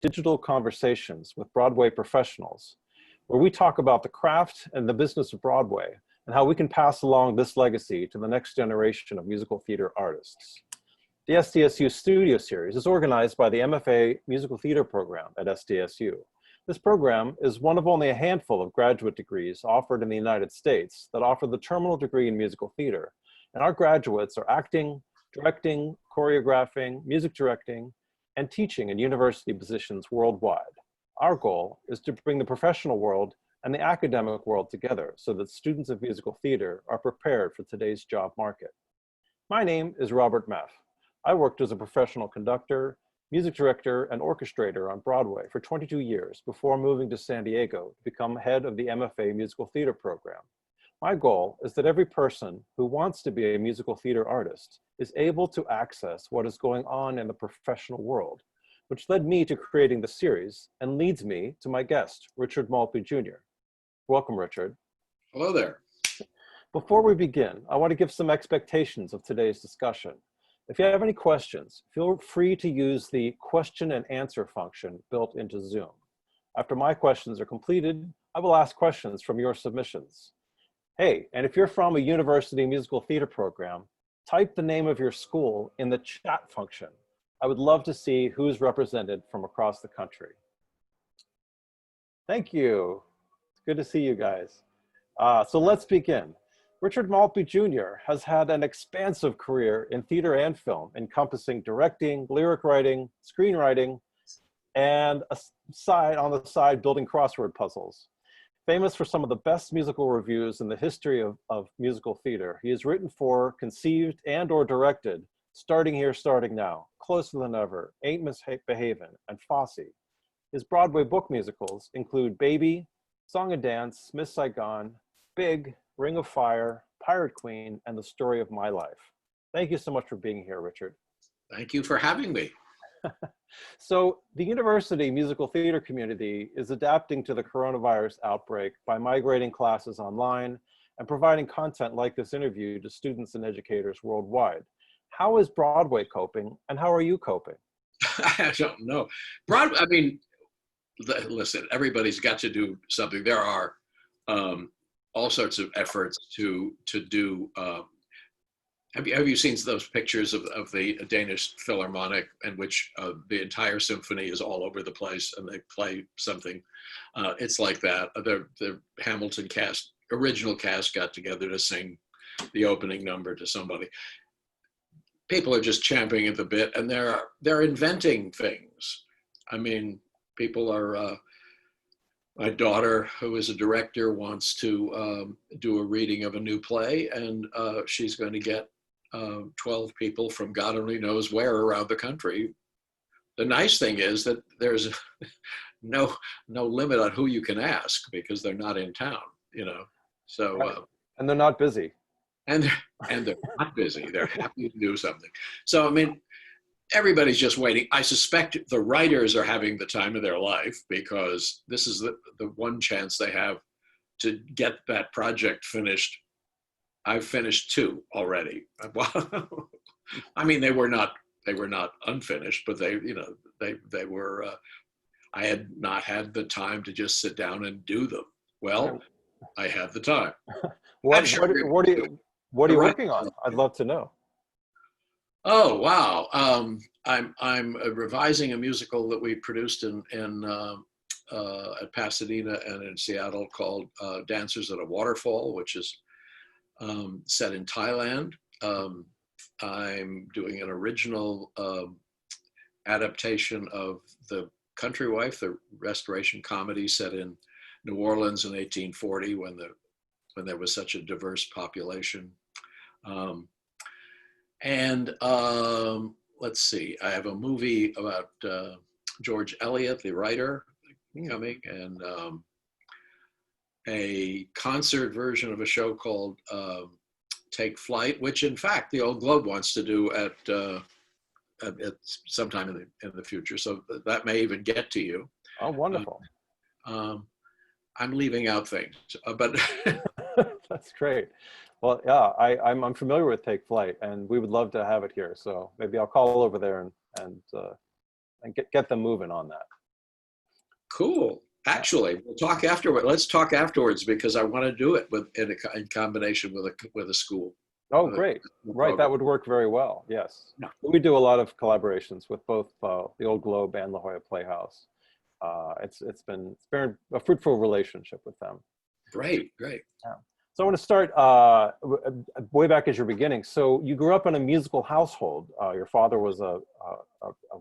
Digital Conversations with Broadway Professionals, where we talk about the craft and the business of Broadway and how we can pass along this legacy to the next generation of musical theater artists. The SDSU Studio Series is organized by the MFA Musical Theatre Program at SDSU. This program is one of only a handful of graduate degrees offered in the United States that offer the terminal degree in musical theater. And our graduates are acting, directing, choreographing, music directing, and teaching in university positions worldwide. Our goal is to bring the professional world and the academic world together so that students of musical theater are prepared for today's job market. My name is Robert Meff. I worked as a professional conductor, music director, and orchestrator on Broadway for 22 years before moving to San Diego to become head of the MFA Musical Theatre Program. My goal is that every person who wants to be a musical theater artist is able to access what is going on in the professional world, which led me to creating the series and leads me to my guest, Richard Maltby Jr. Welcome, Richard. Hello there. Before we begin, I want to give some expectations of today's discussion. If you have any questions, feel free to use the question and answer function built into Zoom. After my questions are completed, I will ask questions from your submissions. Hey, and if you're from a university musical theater program, type the name of your school in the chat function. I would love to see who's represented from across the country. Thank you. It's good to see you guys. So let's begin. Richard Maltby Jr. has had an expansive career in theater and film, encompassing directing, lyric writing, screenwriting, and on the side, building crossword puzzles. Famous for some of the best musical reviews in the history of musical theater, he has written for, conceived, and/or directed Starting Here, Starting Now, Closer Than Ever, Ain't Misbehavin', and Fosse. His Broadway book musicals include Baby, Song and Dance, Miss Saigon, Big, Ring of Fire, Pirate Queen, and The Story of My Life. Thank you so much for being here, Richard. Thank you for having me. So the university musical theater community is adapting to the coronavirus outbreak by migrating classes online and providing content like this interview to students and educators worldwide. How is Broadway coping, and how are you coping? I don't know. I mean, listen, everybody's got to do something. There are all sorts of efforts to do. Have you seen those pictures of the Danish Philharmonic in which the entire symphony is all over the place and they play something? It's like that. The Hamilton cast, original cast, got together to sing the opening number to somebody. People are just champing at the bit, and they're inventing things. I mean, people are. My daughter, who is a director, wants to do a reading of a new play, and she's going to get 12 people from God only knows where around the country. The nice thing is that there's no limit on who you can ask because they're not in town, you know. So and they're not busy. And they're not busy. They're happy to do something. So I mean, everybody's just waiting. I suspect the writers are having the time of their life because this is the one chance they have to get that project finished. I've finished 2 already. I mean, they were not unfinished, but they were. I had not had the time to just sit down and do them. Well, I have the time. What are you working on? I'd love to know. Oh wow! I'm revising a musical that we produced at Pasadena and in Seattle called "Dancers at a Waterfall," which is set in Thailand. I'm doing an original adaptation of The Country Wife, the Restoration comedy set in New Orleans in 1840 when there was such a diverse population. Let's see, I have a movie about George Eliot, the writer, coming, and a concert version of a show called Take Flight, which in fact the Old Globe wants to do at sometime in the future. So that may even get to you. Oh, wonderful. I'm leaving out things, but that's great. Well, yeah, I'm familiar with Take Flight, and we would love to have it here. So maybe I'll call over there and get them moving on that. Cool. Actually, we'll talk afterward. Let's talk afterwards because I want to do it in combination with a school. Oh, great. Right, that would work very well. Yes. Yeah. We do a lot of collaborations with both the Old Globe and La Jolla Playhouse. It's been a fruitful relationship with them. Great, great. Yeah. So I want to start way back as your beginning. So you grew up in a musical household. Your father was a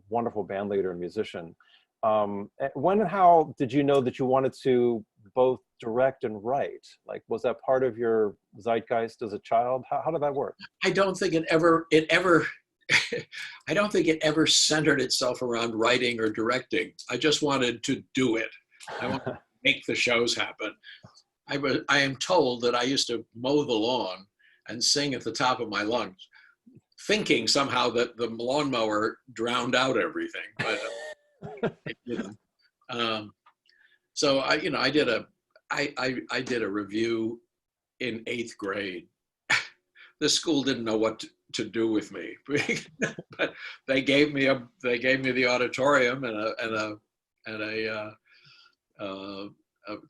wonderful band leader and musician. When and how did you know that you wanted to both direct and write? Like, was that part of your zeitgeist as a child? How did that work? I don't think it ever I don't think it ever centered itself around writing or directing. I just wanted to do it. I wanted to make the shows happen. I am told that I used to mow the lawn and sing at the top of my lungs, thinking somehow that the lawnmower drowned out everything. But so I did a review in 8th grade. The school didn't know what to do with me, but they gave me the auditorium and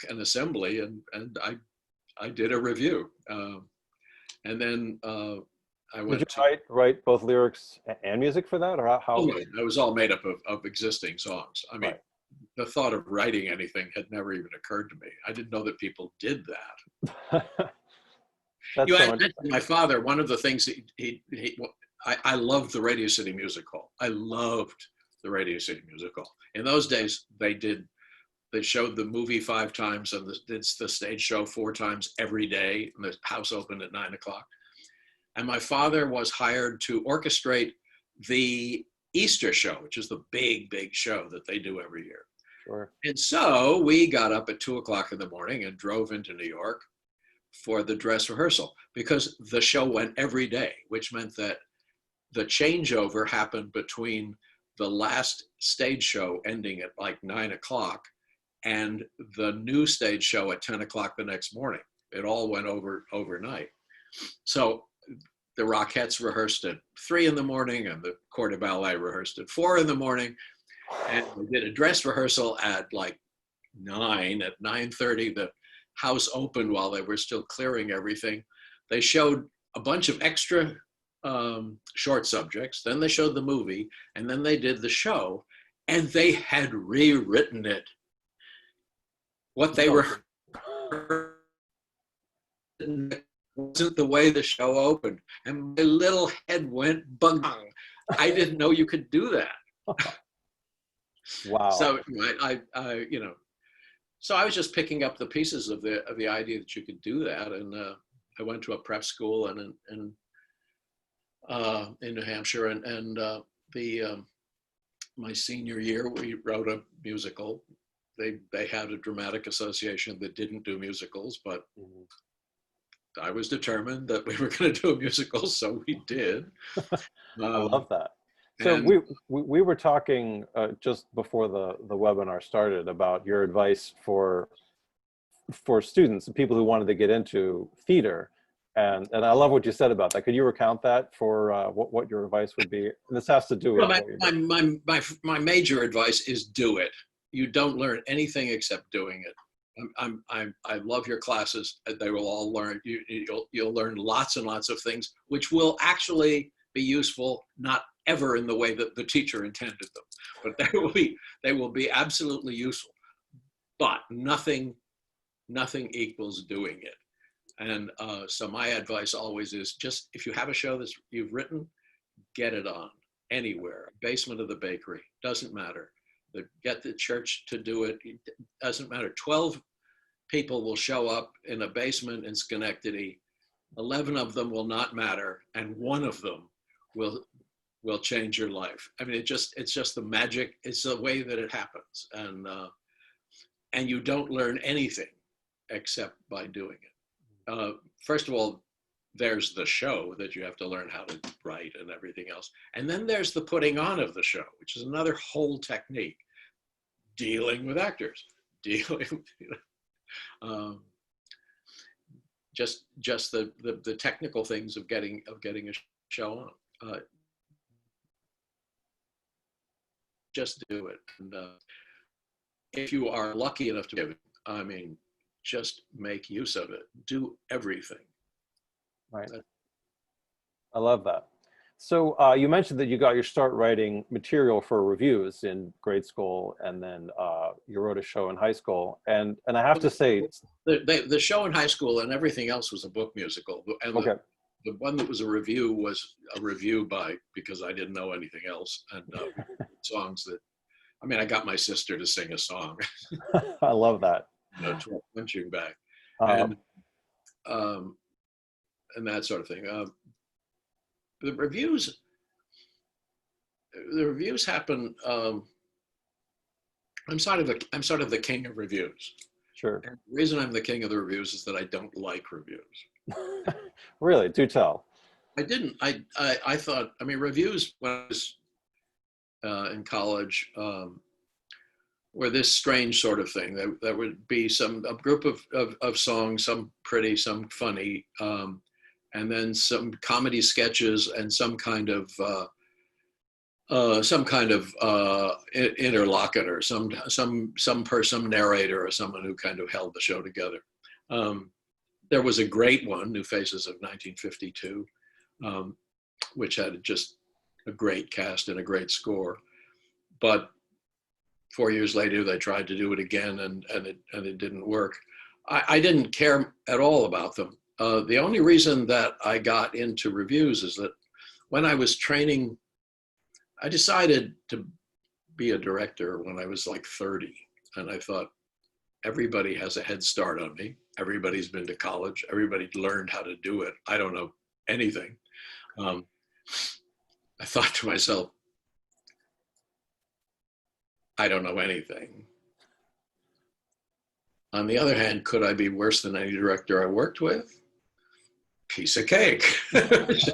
an assembly, and I did a review, and then I went. Did you write both lyrics and music for that, or how? Oh, it was all made up of existing songs. I mean, right. The thought of writing anything had never even occurred to me. I didn't know that people did that. My father, one of the things I loved the Radio City Music Hall. I loved the Radio City Music Hall. In those days, they showed the movie 5 times and it's the stage show 4 times every day. And the house opened at 9 o'clock. And my father was hired to orchestrate the Easter show, which is the big, big show that they do every year. Sure. And so we got up at 2 o'clock in the morning and drove into New York for the dress rehearsal because the show went every day, which meant that the changeover happened between the last stage show ending at like 9 o'clock and the new stage show at 10 o'clock the next morning. It all went overnight. So the Rockettes rehearsed at 3 in the morning and the Corps de Ballet rehearsed at 4 in the morning. And we did a dress rehearsal at like 9. At 9:30, the house opened while they were still clearing everything. They showed a bunch of extra short subjects. Then they showed the movie, and then they did the show, and they had rewritten it. What they were wasn't the way the show opened, and my little head went bung. I didn't know you could do that. Wow. So so I was just picking up the pieces of the idea that you could do that, and I went to a prep school in New Hampshire, and my senior year we wrote a musical. They had a dramatic association that didn't do musicals, but I was determined that we were going to do a musical, so we did. I love that. So we were talking just before the webinar started about your advice for students and people who wanted to get into theater, and I love what you said about that. Could you recount that for what your advice would be? And this has to do with my major advice is do it. You don't learn anything except doing it. I love your classes. They will all learn. You'll learn lots and lots of things, which will actually be useful, not ever in the way that the teacher intended them, but they will be absolutely useful. But nothing equals doing it. And so my advice always is just if you have a show that you've written, get it on anywhere. Basement of the bakery, doesn't matter. Get the church to do it, doesn't matter. 12 people will show up in a basement in Schenectady. 11 of them will not matter, and 1 of them will change your life. I mean, it's just the magic. It's the way that it happens, and you don't learn anything except by doing it. First of all, there's the show that you have to learn how to write and everything else, and then there's the putting on of the show, which is another whole technique. Dealing with actors, just the technical things of getting a show on. Just do it. And if you are lucky enough to give it, I mean, just make use of it. Do everything. Right. I love that. So you mentioned that you got your start writing material for reviews in grade school, and then you wrote a show in high school. And I have to say, the show in high school and everything else was a book musical. And okay, the one that was a review was a review because I didn't know anything else, and songs that, I mean, I got my sister to sing a song. I love that. To a punching bag, Um, and that sort of thing. The reviews happen. I'm sort of the king of reviews. sure. And the reason I'm the king of the reviews is that I don't like reviews. Really, do tell. I didn't. I thought. I mean, reviews when I was in college were this strange sort of thing. There would be a group of songs, some pretty, some funny, and then some comedy sketches and some kind of interlocutor, some narrator or someone who kind of held the show together. There was a great one, New Faces of 1952, which had just a great cast and a great score. But 4 years later, they tried to do it again, and it didn't work. I didn't care at all about them. The only reason that I got into reviews is that when I was training, I decided to be a director when I was like 30. And I thought, everybody has a head start on me. Everybody's been to college. Everybody learned how to do it. I don't know anything. I thought to myself, I don't know anything. On the other hand, could I be worse than any director I worked with? Piece of cake. I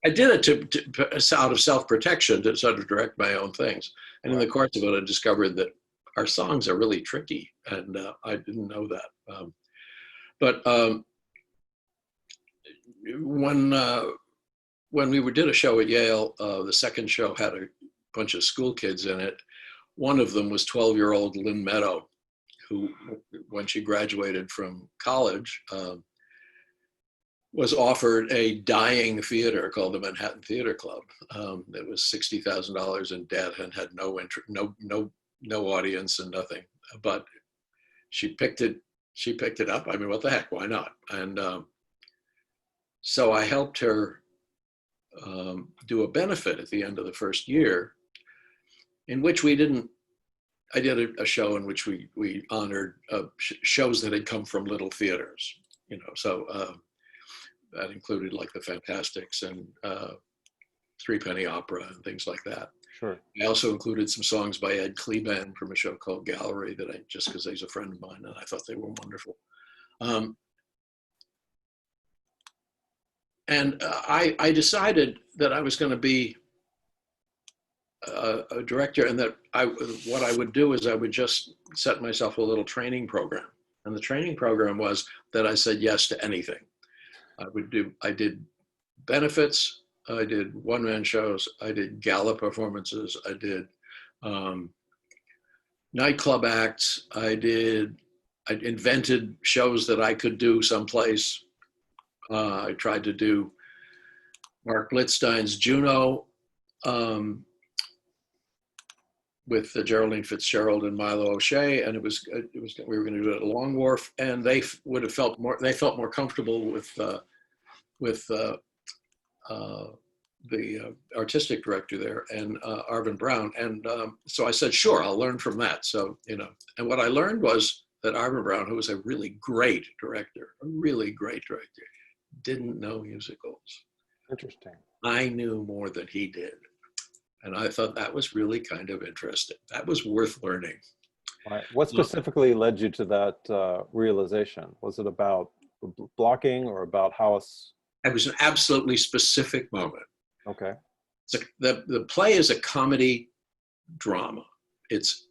did it out of self-protection to sort of direct my own things. And in the course of it, I discovered that our songs are really tricky, and I didn't know that. But when we did a show at Yale, the second show had a bunch of school kids in it. One of them was 12-year-old Lynn Meadow, who, when she graduated from college, was offered a dying theater called the Manhattan Theater Club. It was $60,000 in debt and had no audience and nothing. But she picked it up. I mean, what the heck? Why not? And so I helped her do a benefit at the end of the first year, in which I did a show in which we honored shows that had come from little theaters, so that included like the Fantastics and Threepenny Opera and things like that. Sure. I also included some songs by Ed Kleban from a show called Gallery that just because he's a friend of mine and I thought they were wonderful. And I decided that I was going to be a director, and that what I would do is I would just set myself a little training program. And the training program was that I said yes to anything. I did benefits, I did one-man shows, I did gala performances, I did nightclub acts, I invented shows that I could do someplace. I tried to do Mark Blitzstein's Juno with Geraldine Fitzgerald and Milo O'Shea, and we were going to do it at Long Wharf, and they felt more comfortable with the artistic director there, and Arvin Brown, and so I said, sure, I'll learn from that. So and what I learned was that Arvin Brown, who was a really great director, didn't know musicals. Interesting. I knew more than he did. And I thought that was really kind of interesting. That was worth learning. Right. What specifically led you to that realization? Was it about blocking or about how it's... It was an absolutely specific moment. Okay. The play is a comedy drama. It's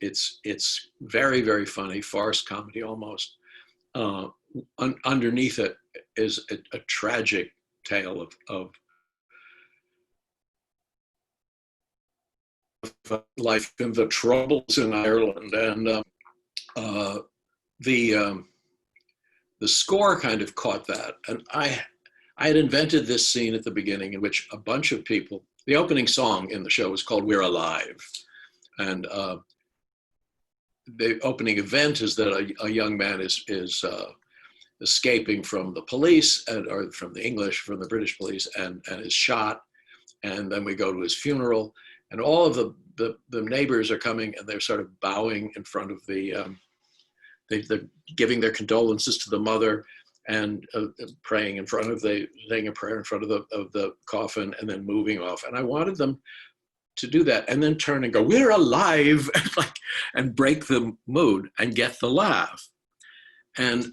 very, very funny, farce comedy almost. Underneath it is a tragic tale of life in the Troubles in Ireland, and the score kind of caught that. And I had invented this scene at the beginning in which a bunch of people, the opening song in the show was called "We're Alive," and the opening event is that a young man is escaping from the police, or from the British police, and is shot. And then we go to his funeral, and all of the neighbors are coming, and they're sort of bowing in front of they're giving their condolences to the mother, and praying in front of saying a prayer in front of the coffin, and then moving off. And I wanted them to do that, and then turn and go, "We're alive," and break the mood and get the laugh. And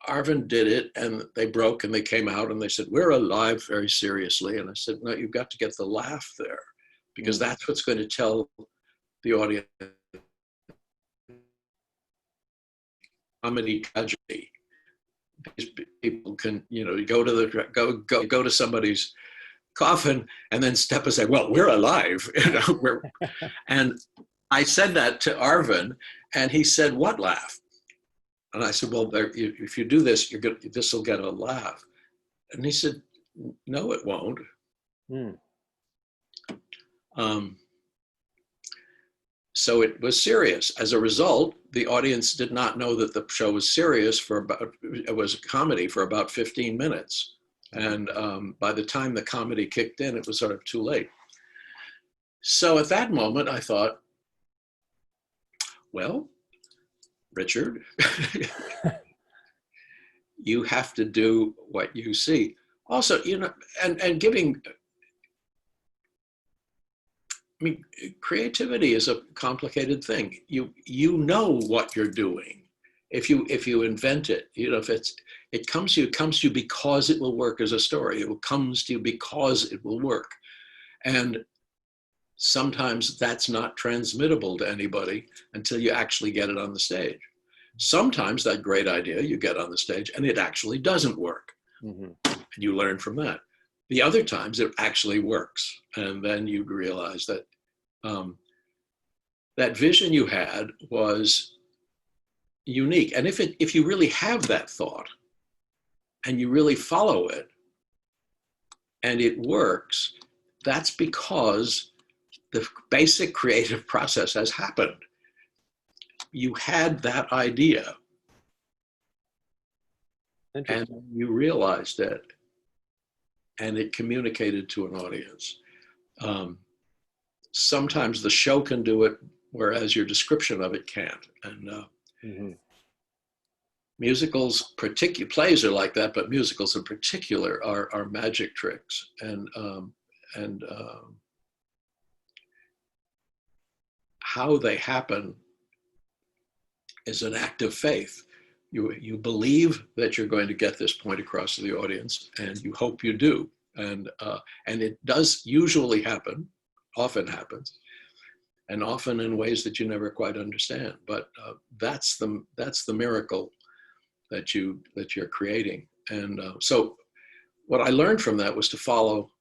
Arvin did it, and they broke, and they came out, and they said, "We're alive," very seriously. And I said, "No, you've got to get the laugh there, because that's what's going to tell the audience comedy tragedy. These people can, you go to somebody's coffin and then step and say, 'Well, we're alive,' and I said that to Arvin, and he said, 'What laugh?' And I said, 'Well, if you do this, this will get a laugh.' And he said, 'No, it won't.'" So it was serious. As a result, the audience did not know that the show was serious it was a comedy for about 15 minutes. And by the time the comedy kicked in, it was sort of too late. So at that moment, I thought, well, Richard, you have to do what you see. Also, and giving, creativity is a complicated thing. You know what you're doing. If you invent it, if it comes to you because it will work as a story. It comes to you because it will work. And sometimes that's not transmittable to anybody until you actually get it on the stage. Sometimes that great idea you get on the stage and it actually doesn't work. And you learn from that. The other times it actually works. And then you realize that that vision you had was unique. And if you really have that thought and you really follow it and it works, that's because the basic creative process has happened. You had that idea and you realized it, and it communicated to an audience. Sometimes the show can do it, whereas your description of it can't. And musicals, plays are like that, but musicals in particular are magic tricks. And how they happen is an act of faith. You believe that you're going to get this point across to the audience, and you hope you do. And it does usually happen, often happens, and often in ways that you never quite understand. But that's the miracle that you're creating. And so what I learned from that was to follow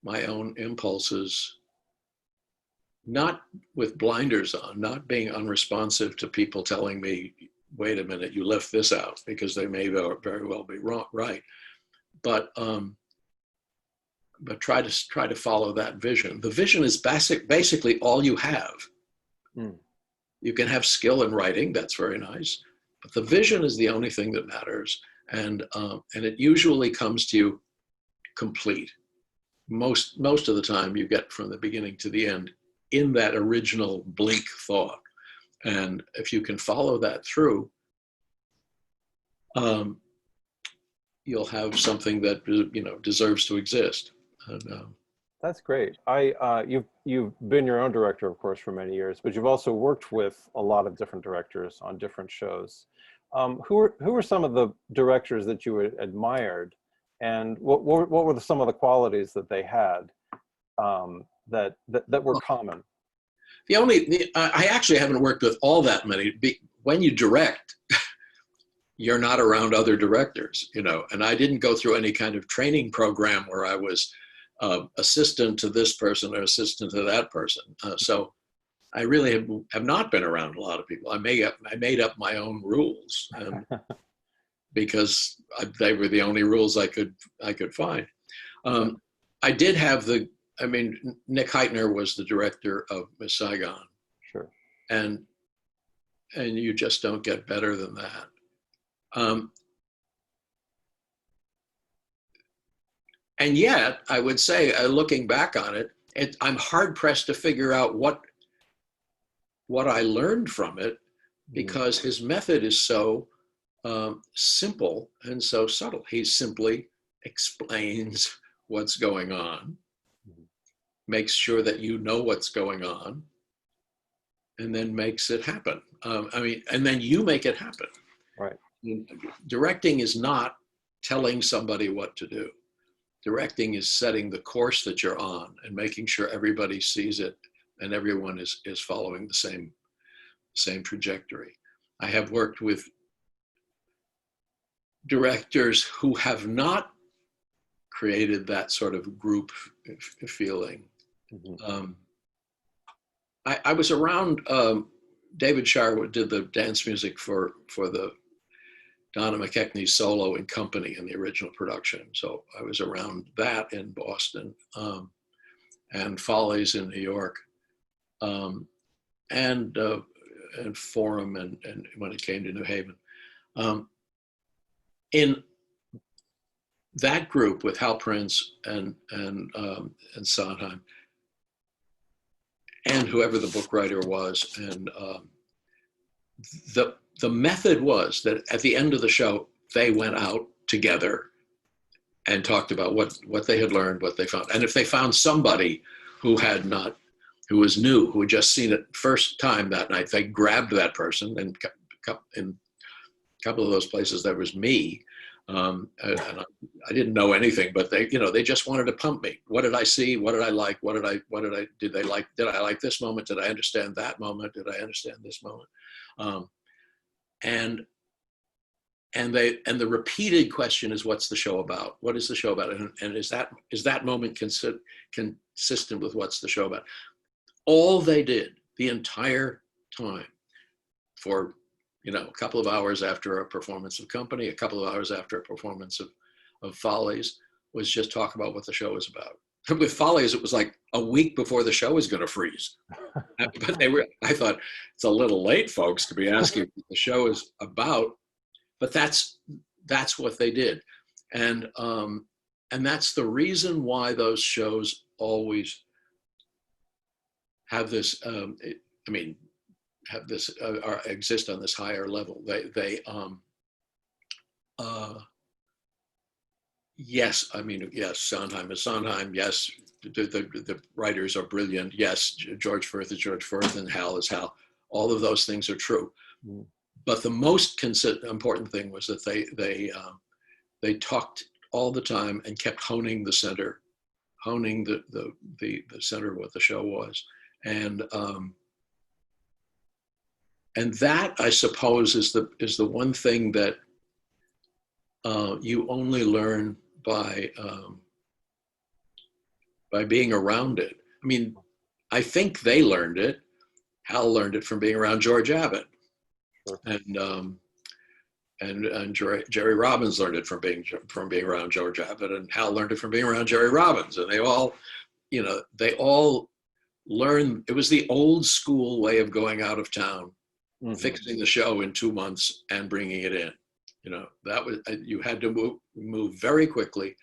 my own impulses, not with blinders on, not being unresponsive to people telling me, "Wait a minute, you left this out," because they may very well be wrong, right? But try to follow that vision. The vision is basically all you have. You can have skill in writing, that's very nice, but the vision is the only thing that matters, and it usually comes to you complete. Most of the time, you get from the beginning to the end in that original bleak thought. And if you can follow that through, you'll have something that deserves to exist. And, that's great. You've been your own director, of course, for many years, but you've also worked with a lot of different directors on different shows. Who were some of the directors that you admired, and what were some of the qualities that they had that were common? I actually haven't worked with all that many. When you direct, you're not around other directors, and I didn't go through any kind of training program where I was assistant to this person or assistant to that person. So I really have not been around a lot of people. I made up my own rules, because they were the only rules I could find. I did have Nick Heitner was the director of Miss Saigon. Sure. And you just don't get better than that. And yet, I would say, looking back on it, I'm hard pressed to figure out what I learned from it, because his method is so simple and so subtle. He simply explains what's going on, makes sure that you know what's going on, and then makes it happen. And then you make it happen. Right. Directing is not telling somebody what to do. Directing is setting the course that you're on and making sure everybody sees it and everyone is following the same trajectory. I have worked with directors who have not created that sort of group feeling. I was around, David Sharwood did the dance music for the Donna McKechnie's solo in Company in the original production. So I was around that in Boston, and Follies in New York, and Forum, and when it came to New Haven. In that group with Hal Prince and Sondheim, and whoever the book writer was, and the method was that at the end of the show, they went out together and talked about what they had learned, what they found. And if they found somebody who was new, who had just seen it first time that night, they grabbed that person. And in a couple of those places, there was me. And I didn't know anything, but they just wanted to pump me. What did I see? What did I like? Did they like? Did I like this moment? Did I understand that moment? Did I understand this moment? And the repeated question is, what's the show about? What is the show about? And is that moment consistent with what's the show about? All they did the entire time, for a couple of hours after a performance of Company, a couple of hours after a performance of Follies, was just talk about what the show is about. With Follies, it was like a week before the show was going to freeze. But I thought, it's a little late, folks, to be asking what the show is about. But that's what they did. And that's the reason why those shows always have this, exist on this higher level. Yes, Sondheim is Sondheim. Yes, the writers are brilliant. Yes, George Firth is George Firth, and Hal is Hal. All of those things are true. But the most important thing was that they talked all the time and kept honing the center, honing the center of what the show was, and that, I suppose, is the one thing that you only learn by being around it. I mean, I think they learned it. Hal learned it from being around George Abbott, sure. and Jerry Robbins learned it from being around George Abbott, and Hal learned it from being around Jerry Robbins, and they all learned. It was the old school way of going out of town, fixing the show in 2 months and bringing it in. That was, you had to move very quickly,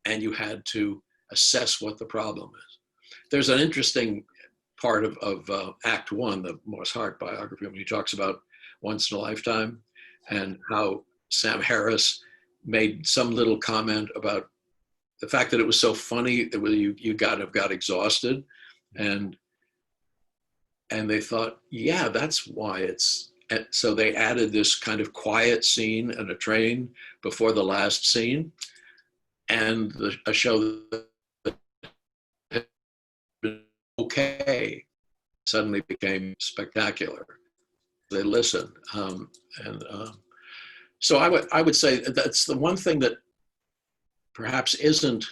and you had to assess what the problem is. There's an interesting part of Act One, the Morse Hart biography, when he talks about Once in a Lifetime and how Sam Harris made some little comment about the fact that it was so funny that you got exhausted, and they thought, yeah, that's why it's. And so they added this kind of quiet scene in a train before the last scene, and a show that had been okay suddenly became spectacular. They listened, so I would say that's the one thing that perhaps isn't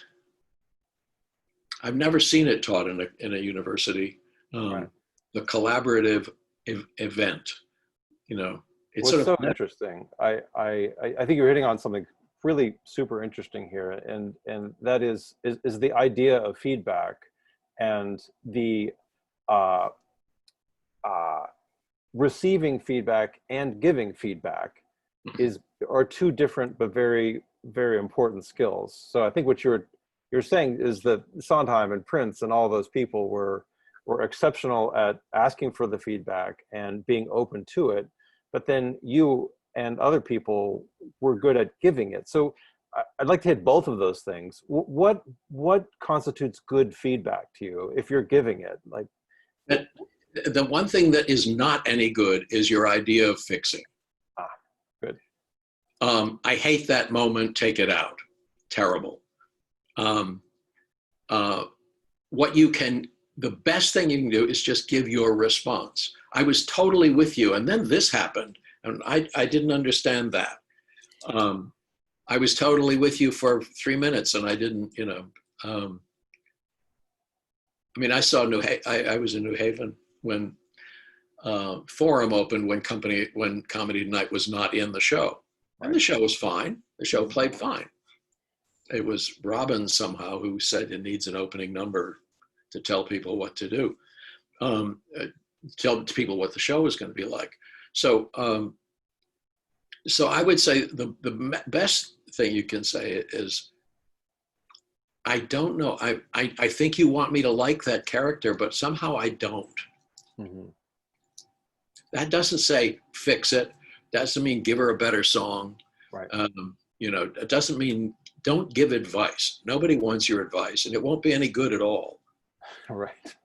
I've never seen it taught in a university. Right. The collaborative event, you know, it's What's sort so of, interesting, I think you're hitting on something really super interesting here, and that is the idea of feedback and the uh, uh, receiving feedback and giving feedback are two different but very, very important skills. So I think what you're saying is that Sondheim and Prince and all those people were exceptional at asking for the feedback and being open to it, but then you and other people were good at giving it. So I'd like to hit both of those things. What constitutes good feedback to you if you're giving it? Like, the one thing that is not any good is your idea of fixing. good. I hate that moment, take it out. Terrible. The best thing you can do is just give your response. I was totally with you, and then this happened, and I didn't understand that. I was totally with you for 3 minutes, and I didn't, you know. I mean, I was in New Haven when Forum opened, when Comedy Night was not in the show. And the show was fine. The show played fine. It was Robbins somehow who said it needs an opening number to tell people what to do, tell people what the show was going to be like. So, so I would say the best thing you can say is, I don't know. I think you want me to like that character, but somehow I don't. Mm-hmm. That doesn't say fix it. Doesn't mean give her a better song. Right. You know, it doesn't mean don't give advice. Nobody wants your advice, and it won't be any good at all. Right.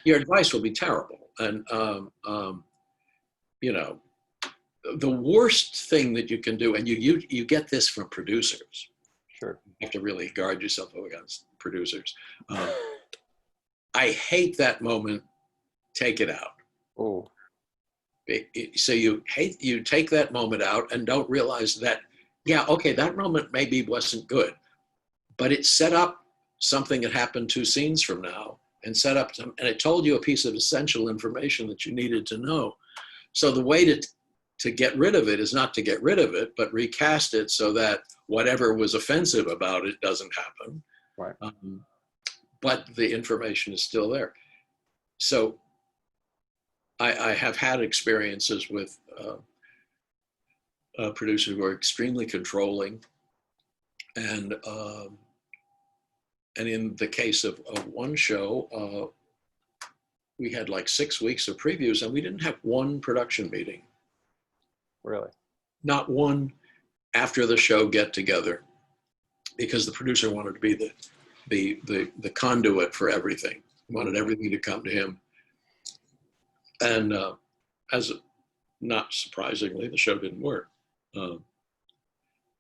Your advice will be terrible. And, you know, the worst thing that you can do, and you get this from producers. Sure. You have to really guard yourself against producers. I hate that moment, take it out. Oh. So you take that moment out and don't realize that, yeah, okay, that moment maybe wasn't good, but it set up something that happened 2 scenes from now, and set up and it told you a piece of essential information that you needed to know. So the way to get rid of it is not to get rid of it, but recast it so that whatever was offensive about it doesn't happen. Right. But the information is still there. So I have had experiences with producers who are extremely controlling, and in the case of one show, we had like 6 weeks of previews, and we didn't have one production meeting. Really? Not one after the show get together, because the producer wanted to be the conduit for everything. He wanted everything to come to him. And as not surprisingly, the show didn't work. The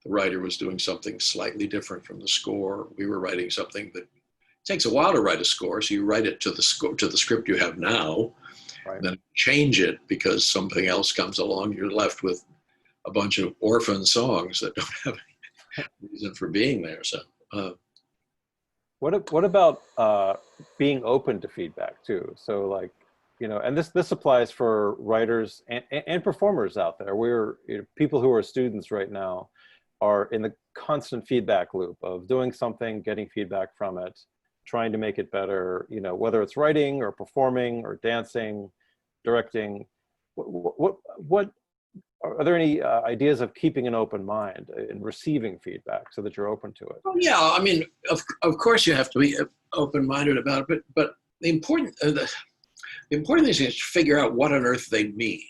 writer was doing something slightly different from the score. We were writing something that takes a while to write a score, so you write it to the script you have now, right. Then change it because something else comes along. You're left with a bunch of orphan songs that don't have any reason for being there. So, what about being open to feedback too? So, like, you know, and this applies for writers and performers out there. People who are students right now are in the constant feedback loop of doing something, getting feedback from it, trying to make it better, you know, whether it's writing or performing or dancing, directing. What are there any ideas of keeping an open mind and receiving feedback so that you're open to it? well, yeah, I mean, of course you have to be open-minded about it, but the important thing is to figure out what on earth they mean.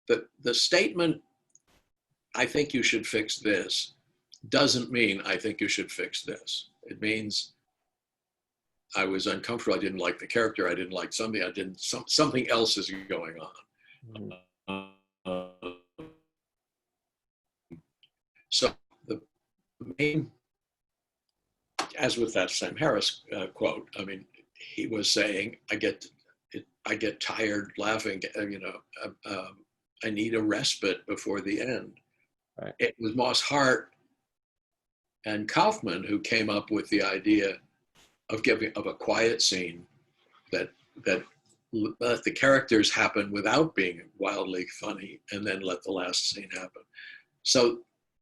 The statement, I think you should fix this, doesn't mean I think you should fix this. It means I was uncomfortable. I didn't like the character. I didn't like something. Something else is going on. Mm-hmm. So the main, as with that Sam Harris quote, I mean, he was saying, I get tired laughing, you know, I need a respite before the end. Right. It was Moss Hart and Kaufman who came up with the idea of a quiet scene that let the characters happen without being wildly funny, and then let the last scene happen. So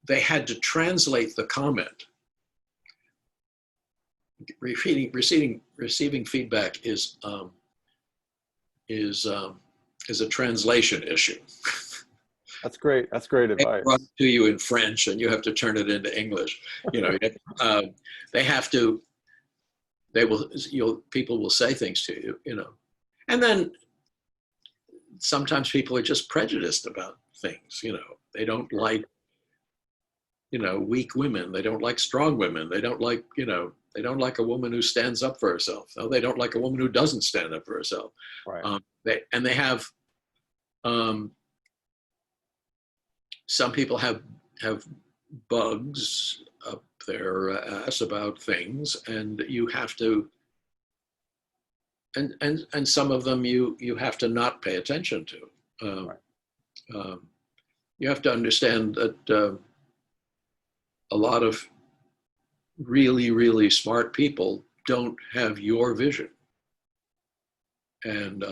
they had to translate the comment. Receiving feedback is a translation issue. That's great. That's great advice. They brought it to you in French, and you have to turn it into English. You know, they have to. People will say things to you, you know, and then sometimes people are just prejudiced about things. You know, they don't like, you know, weak women. They don't like strong women. They don't like, you know, they don't like a woman who stands up for herself. No, they don't like a woman who doesn't stand up for herself. Right. They have. Some people have bugs up their ass about things, and you have to, and some of them you have to not pay attention to. Right. You have to understand that a lot of really, really smart people don't have your vision. And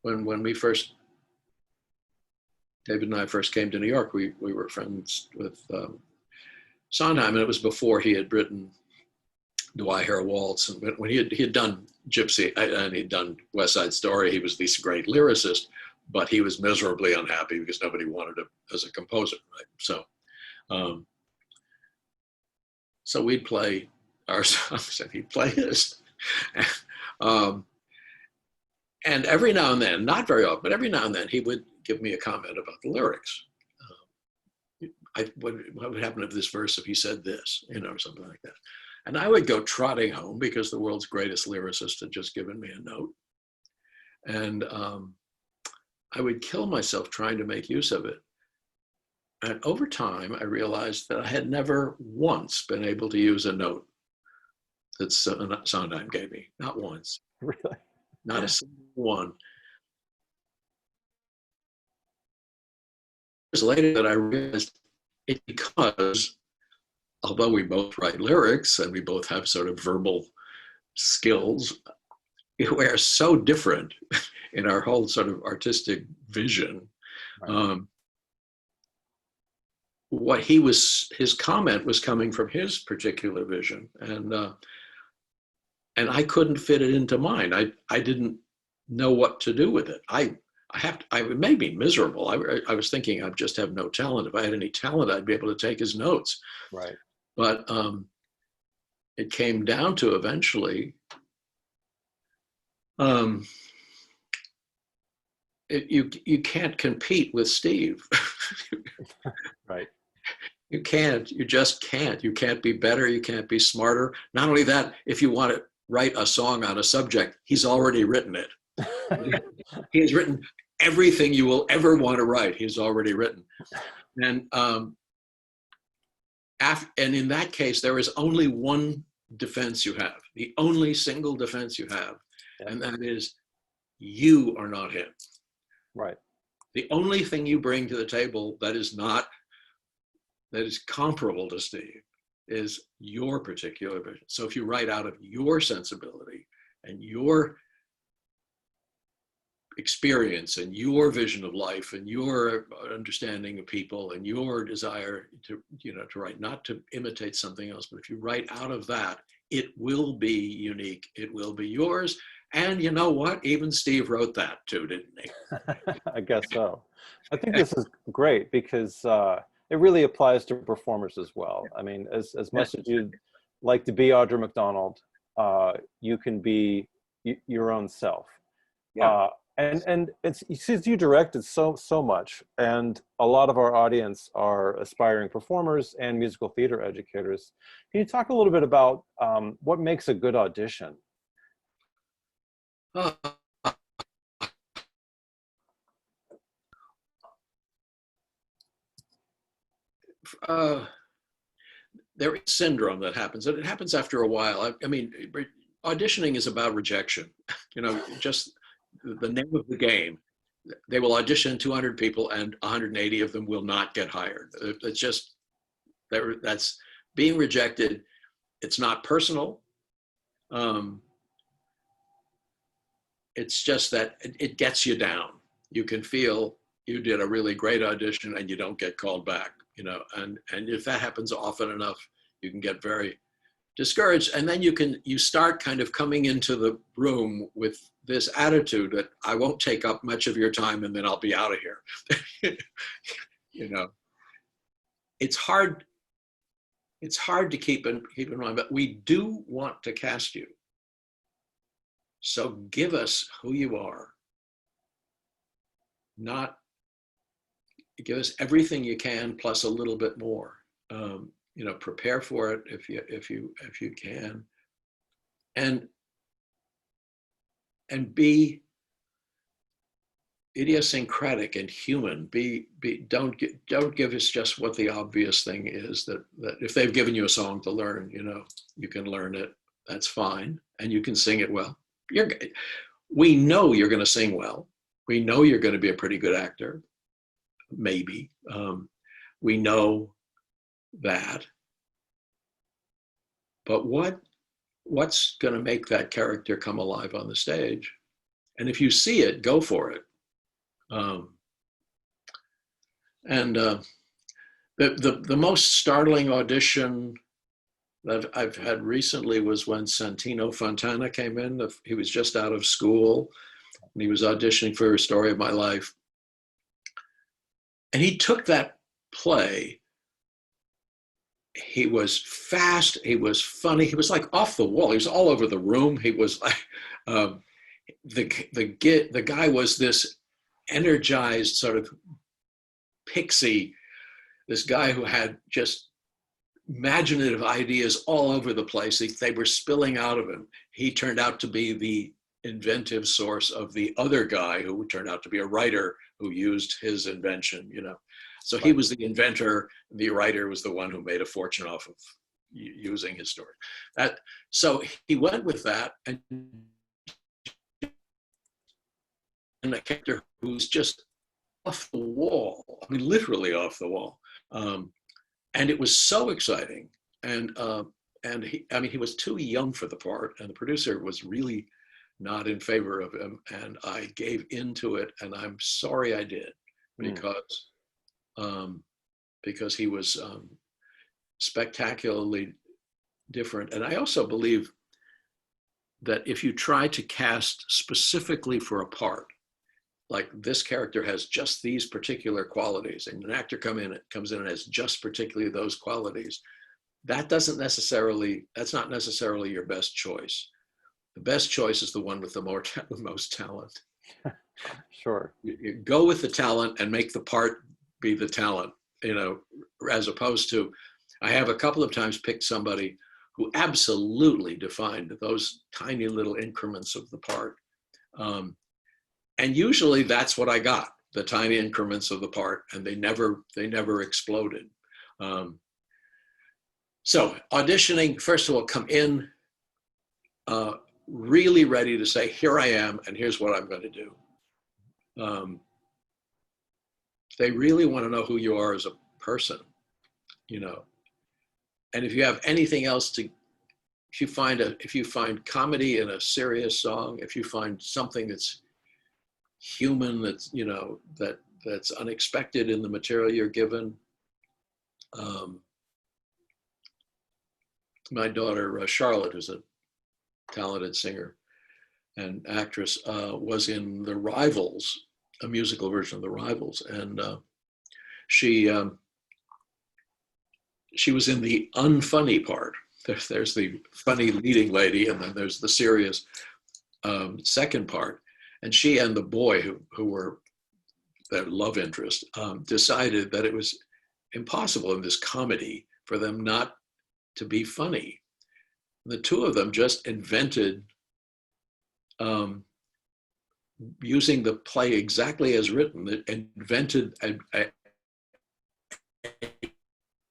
when we first, David and I first came to New York, we were friends with Sondheim, and it was before he had written Do I Hear a Waltz? And when he had done Gypsy and he'd done West Side Story, he was this great lyricist, but he was miserably unhappy because nobody wanted him as a composer, right? So we'd play our songs and he'd play his. And every now and then, not very often, but every now and then, he would give me a comment about the lyrics. What would happen if this verse, if he said this, you know, or something like that. And I would go trotting home because the world's greatest lyricist had just given me a note. And I would kill myself trying to make use of it. And over time, I realized that I had never once been able to use a note that Sondheim gave me, not once. Really? Not a single one. Years later that I realized it, because although we both write lyrics and we both have sort of verbal skills, we are so different in our whole sort of artistic vision. Right. His comment was coming from his particular vision, and I couldn't fit it into mine. I didn't know what to do with it. It made me miserable. I was thinking I just have no talent. If I had any talent, I'd be able to take his notes. Right. But it came down to eventually, you can't compete with Steve. Right. You can't. You just can't. You can't be better. You can't be smarter. Not only that, if you want to write a song on a subject, he's already written it. He has written everything you will ever want to write. He's already written. And in that case, there is only one defense you have, the only single defense you have, and that is you are not him. Right. The only thing you bring to the table that is comparable to Steve is your particular vision. So if you write out of your sensibility and your experience and your vision of life and your understanding of people and your desire to write, not to imitate something else, but if you write out of that, it will be unique. It will be yours. And you know what? Even Steve wrote that too, didn't he? I guess so. I think this is great because it really applies to performers as well. I mean, as much as you'd like to be Audra McDonald, you can be your own self. Yeah. And it's since you directed so much, and a lot of our audience are aspiring performers and musical theater educators. Can you talk a little bit about what makes a good audition? There is syndrome that happens, and it happens after a while. I mean, auditioning is about rejection. Just the name of the game. They will audition 200 people, and 180 of them will not get hired. It's just that's being rejected it's not personal. It's just that it gets you down. You can feel you did a really great audition and you don't get called back, you know, and if that happens often enough, you can get very discouraged. And then you start kind of coming into the room with this attitude that I won't take up much of your time and then I'll be out of here. You know, it's hard to keep in mind, but we do want to cast you. So give us who you are. Not give us everything you can plus a little bit more. You know, prepare for it if you can, and be idiosyncratic and human. Don't give us just what the obvious thing is, that if they've given you a song to learn, you know, you can learn it. That's fine, and you can sing it well. We know you're going to sing well. We know you're going to be a pretty good actor. Maybe. We know that. But what's going to make that character come alive on the stage? And if you see it, go for it. The most startling audition that I've had recently was when Santino Fontana came in. He was just out of school and he was auditioning for A Story of My Life. And he took that play. He was fast, he was funny, he was like off the wall. He was all over the room. He was like, the guy was this energized sort of pixie, this guy who had just imaginative ideas all over the place. They were spilling out of him. He turned out to be the inventive source of the other guy who turned out to be a writer who used his invention, you know. So he was the inventor, the writer was the one who made a fortune off of using his story. So he went with that, and a character who's just off the wall, I mean, literally off the wall. And it was so exciting. And he was too young for the part, and the producer was really not in favor of him. And I gave into it, and I'm sorry I did, because he was spectacularly different. And I also believe that if you try to cast specifically for a part, like this character has just these particular qualities, and an actor comes in and has just particularly those qualities, that's not necessarily your best choice. The best choice is the one with the most talent. Sure. You go with the talent and make the part be the talent, you know, as opposed to, I have a couple of times picked somebody who absolutely defined those tiny little increments of the part. And usually that's what I got, the tiny increments of the part, and they never exploded. So auditioning, first of all, come in really ready to say, here I am, and here's what I'm going to do. They really want to know who you are as a person, you know. And if you have anything else if you find comedy in a serious song, if you find something that's human, that's, you know, that's unexpected in the material you're given. My daughter, Charlotte, who's a talented singer and actress, was in The Rivals, a musical version of The Rivals. And she was in the unfunny part. There's the funny leading lady, and then there's the serious second part. And she and the boy who were their love interest decided that it was impossible in this comedy for them not to be funny. The two of them just invented, using the play exactly as written, it invented a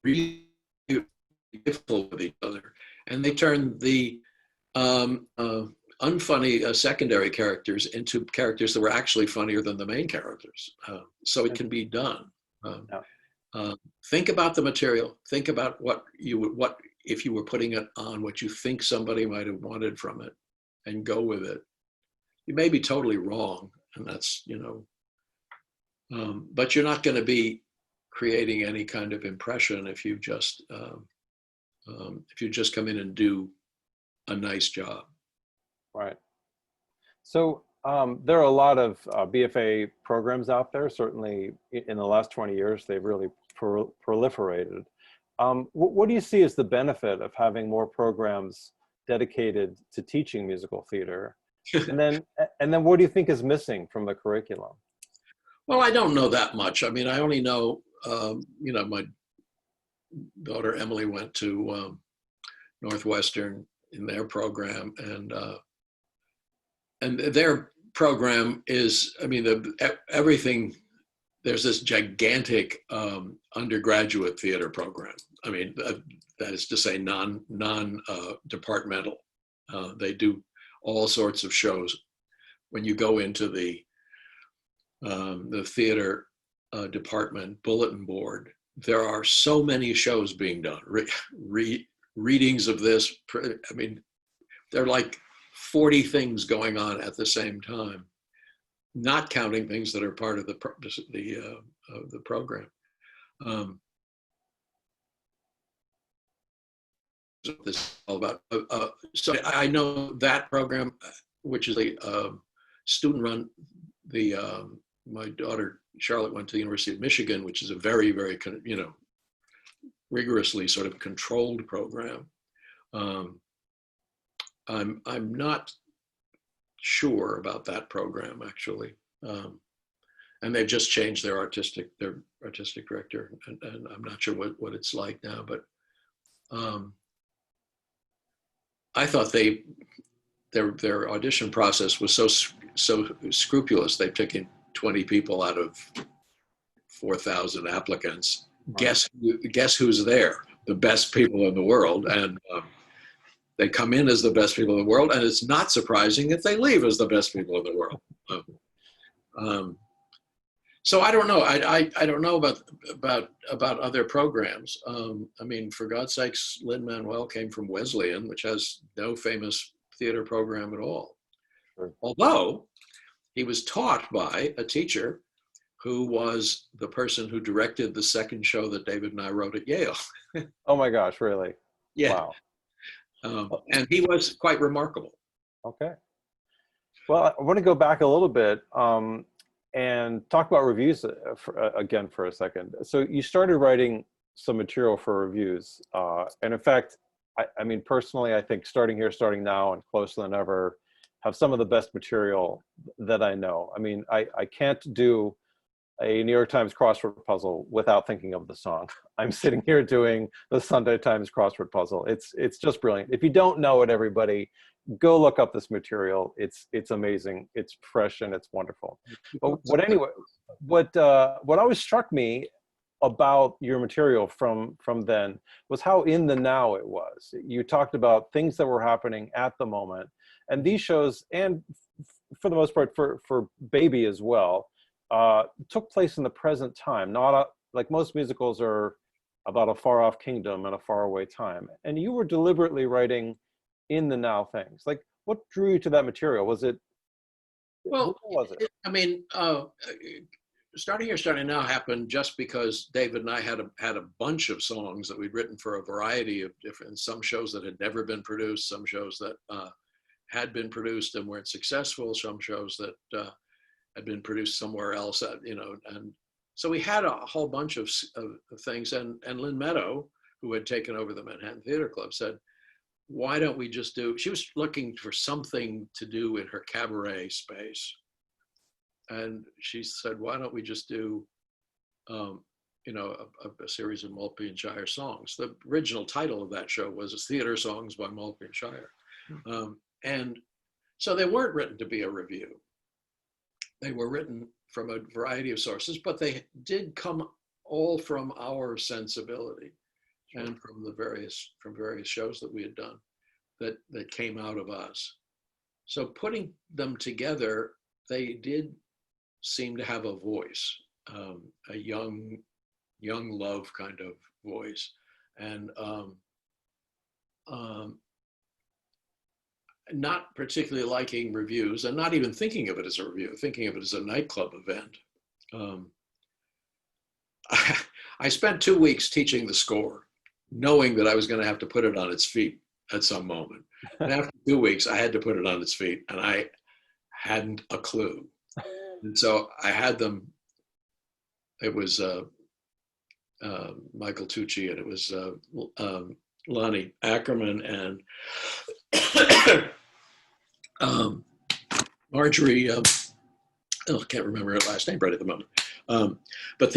really beautiful with each other. And they turned the unfunny secondary characters into characters that were actually funnier than the main characters. So it can be done. Think about the material. Think about what if you were putting it on what you think somebody might have wanted from it and go with it. You may be totally wrong, and that's, but you're not going to be creating any kind of impression if you just come in and do a nice job. Right. So there are a lot of BFA programs out there. Certainly in the last 20 years, they've really proliferated. What do you see as the benefit of having more programs dedicated to teaching musical theater? And then what do you think is missing from the curriculum? Well, I don't know that much. I mean, I only know, my daughter Emily went to Northwestern in their program, and their program is, I mean, everything. There's this gigantic undergraduate theater program. I mean, that is to say, non-departmental. They do all sorts of shows. When you go into the theater department bulletin board, there are so many shows being done. Readings of this. I mean, there are like 40 things going on at the same time, not counting things that are part of the program. This is all about. So I know that program, which is a student-run. My daughter Charlotte went to the University of Michigan, which is a very, very rigorously sort of controlled program. I'm not sure about that program actually, and they've just changed their artistic director, and I'm not sure what it's like now. But I thought their audition process was so scrupulous. They've taken 20 people out of 4,000 applicants. Guess who's there? The best people in the world, and they come in as the best people in the world, and it's not surprising if they leave as the best people in the world. So I don't know. I don't know about other programs. I mean, for God's sakes, Lin-Manuel came from Wesleyan, which has no famous theater program at all. Sure. Although he was taught by a teacher who was the person who directed the second show that David and I wrote at Yale. Oh my gosh, really? Yeah. Wow. And he was quite remarkable. Okay. Well, I want to go back a little bit and talk about reviews again for a second. So you started writing some material for reviews. And in fact, I mean, personally, I think starting now and Closer Than Ever have some of the best material that I know. I mean, I can't do a New York Times crossword puzzle without thinking of the song. I'm sitting here doing the Sunday Times crossword puzzle. It's just brilliant. If you don't know it, everybody, go look up this material. It's amazing. It's fresh and it's wonderful. But what always struck me about your material from then was how in the now it was. You talked about things that were happening at the moment, and these shows, and for the most part for Baby as well, took place in the present time, not like most musicals are about a far off kingdom and a far away time. And you were deliberately writing in the now things. Like, what drew you to that material? Was it? Well, what was it? I mean, Starting Here, Starting Now happened just because David and I had a bunch of songs that we'd written for a variety of different, some shows that had never been produced, some shows that had been produced and weren't successful, some shows that had been produced somewhere else, and so we had a whole bunch of things. And Lynn Meadow, who had taken over the Manhattan Theater Club, said, why don't we just do, she was looking for something to do in her cabaret space. And she said, why don't we just do, a series of Maltby and Shire songs. The original title of that show was Theater Songs by Maltby and Shire. And so they weren't written to be a review. They were written from a variety of sources, but they did come all from our sensibility and from various shows that we had done that came out of us. So putting them together, they did seem to have a voice, a young love kind of voice. And um, not particularly liking reviews and not even thinking of it as a review, thinking of it as a nightclub event. I spent 2 weeks teaching the score, knowing that I was going to have to put it on its feet at some moment. And after 2 weeks, I had to put it on its feet, and I hadn't a clue. And so I had them. It was Michael Tucci, and it was Lonnie Ackerman and Marjorie. I can't remember her last name right at the moment. But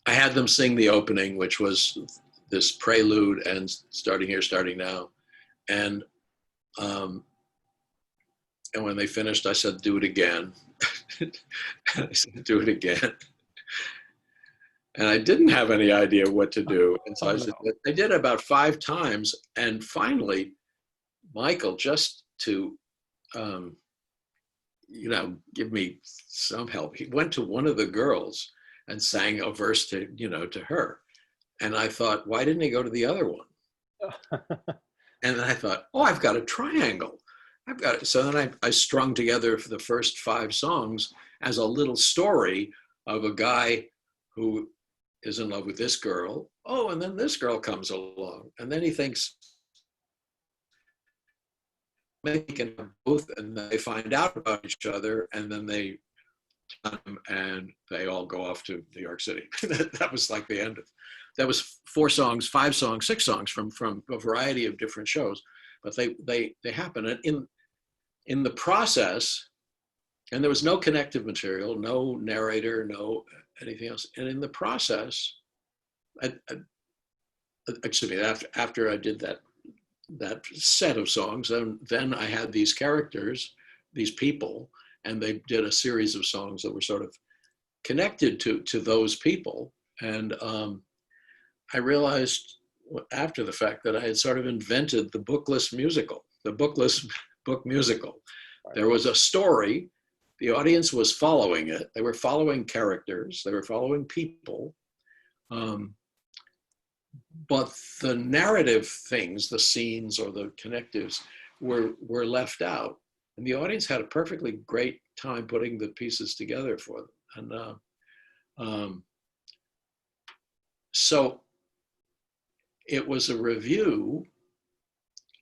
I had them sing the opening, which was this prelude and starting here, starting now. And when they finished, I said, do it again. I said, do it again. And I didn't have any idea what to do. And so I did it about 5 times. And finally, Michael, just to, give me some help, he went to one of the girls and sang a verse to her. And I thought, why didn't he go to the other one? And then I thought, oh, I've got a triangle. I've got it. So then I strung together for the first 5 songs as a little story of a guy who is in love with this girl. Oh, and then this girl comes along. And then he thinks, maybe he can have both, and they find out about each other, and then they all go off to New York City. That was like the end of. That was 4 songs, 5 songs, 6 songs from a variety of different shows, but they happen. And in the process, and there was no connective material, no narrator, no anything else. And in the process, after I did that set of songs, then I had these characters, these people, and they did a series of songs that were sort of connected to those people. And I realized after the fact that I had sort of invented the bookless musical, the bookless book musical. There was a story, the audience was following it, they were following characters, they were following people, but the narrative things, the scenes or the connectives were left out. And the audience had a perfectly great time putting the pieces together for them. And so it was a review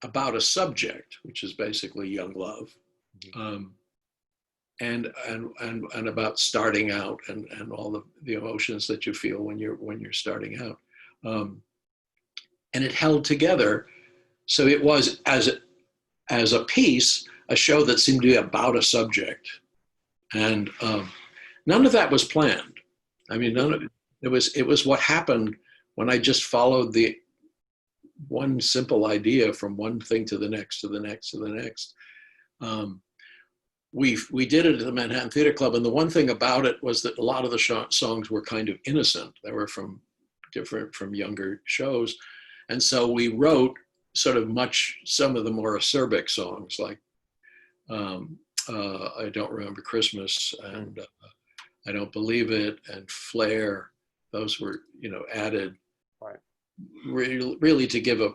about a subject, which is basically young love, and about starting out and all the emotions that you feel when you're starting out. And it held together. So it was, as a piece, a show that seemed to be about a subject. And none of that was planned. I mean, none of it. It was what happened when I just followed the one simple idea from one thing to the next, to the next, to the next. We did it at the Manhattan Theatre Club, and the one thing about it was that a lot of the songs were kind of innocent. They were from younger shows. And so we wrote sort of some of the more acerbic songs, like I Don't Remember Christmas and I Don't Believe It and Flare. Those were, added really to give a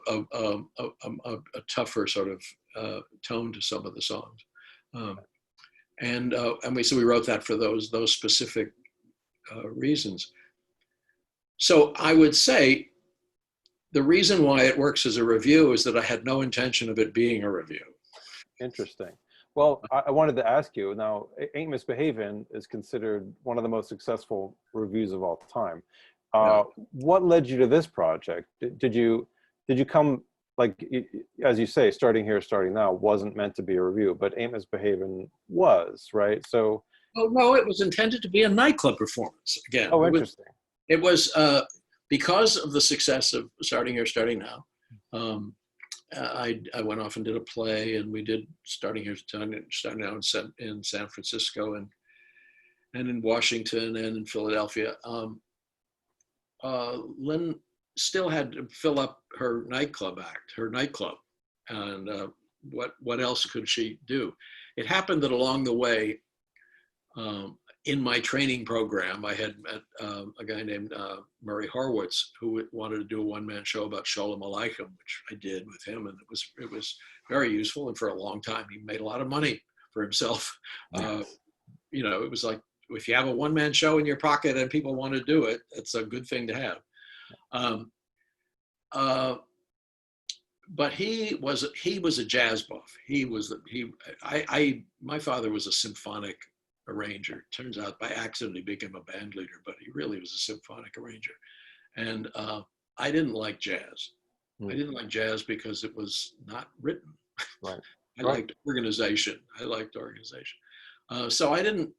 tougher sort of tone to some of the songs. And we wrote that for those specific reasons. So I would say the reason why it works as a review is that I had no intention of it being a review. Interesting. Well, I wanted to ask you, now, Ain't Misbehavin' is considered one of the most successful reviews of all time. What led you to this project? Did you come, like, as you say, Starting Here, Starting Now wasn't meant to be a review, but Ain't Misbehavin' was, right? So. Oh, no, it was intended to be a nightclub performance, again. Oh, interesting. It was because of the success of Starting Here, Starting Now. I went off and did a play, and we did Starting Here, Starting Now in San Francisco and in Washington and in Philadelphia. Lynn still had to fill up her nightclub, and what else could she do? It happened that along the way, in my training program, I had met a guy named Murray Horwitz, who wanted to do a one-man show about Sholem Aleichem, which I did with him, and it was very useful. And for a long time, he made a lot of money for himself. You know, it was like, if you have a one-man show in your pocket and people want to do it, it's a good thing to have. But he was a jazz buff. My father was a symphonic arranger. Turns out by accident he became a band leader, but he really was a symphonic arranger. And I didn't like jazz. I didn't like jazz because it was not written. Right. I liked organization. So I didn't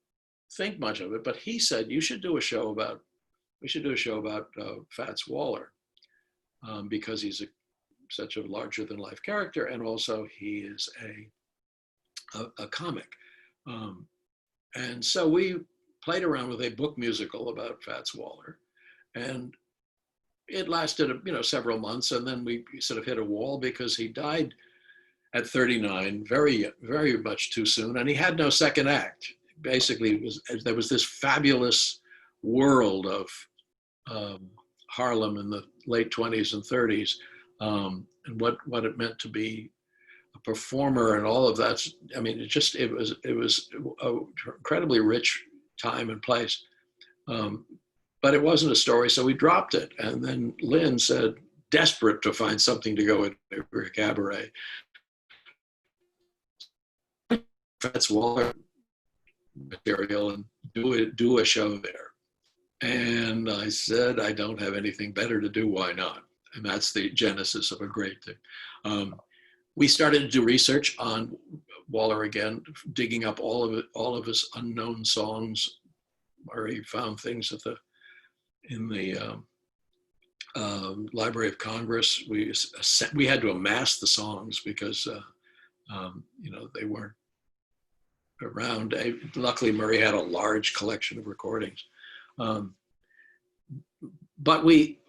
think much of it, but he said, we should do a show about Fats Waller, because he's such a larger than life character, and also he is a comic. And so we played around with a book musical about Fats Waller, and it lasted, several months, and then we sort of hit a wall because he died at 39, very, very much too soon, and he had no second act. Basically, there was this fabulous world of Harlem in the late 20s and 30s, and what it meant to be a performer and all of that. I mean, it was an incredibly rich time and place, but it wasn't a story, so we dropped it. And then Lynn said, desperate to find something to go into a cabaret, Fats Waller material and do a show there. And I said, I don't have anything better to do. Why not? And that's the genesis of a great thing. We started to do research on Waller again, digging up all of his unknown songs, where he found things in the Library of Congress. We had to amass the songs because they weren't around. Luckily, Murray had a large collection of recordings. But we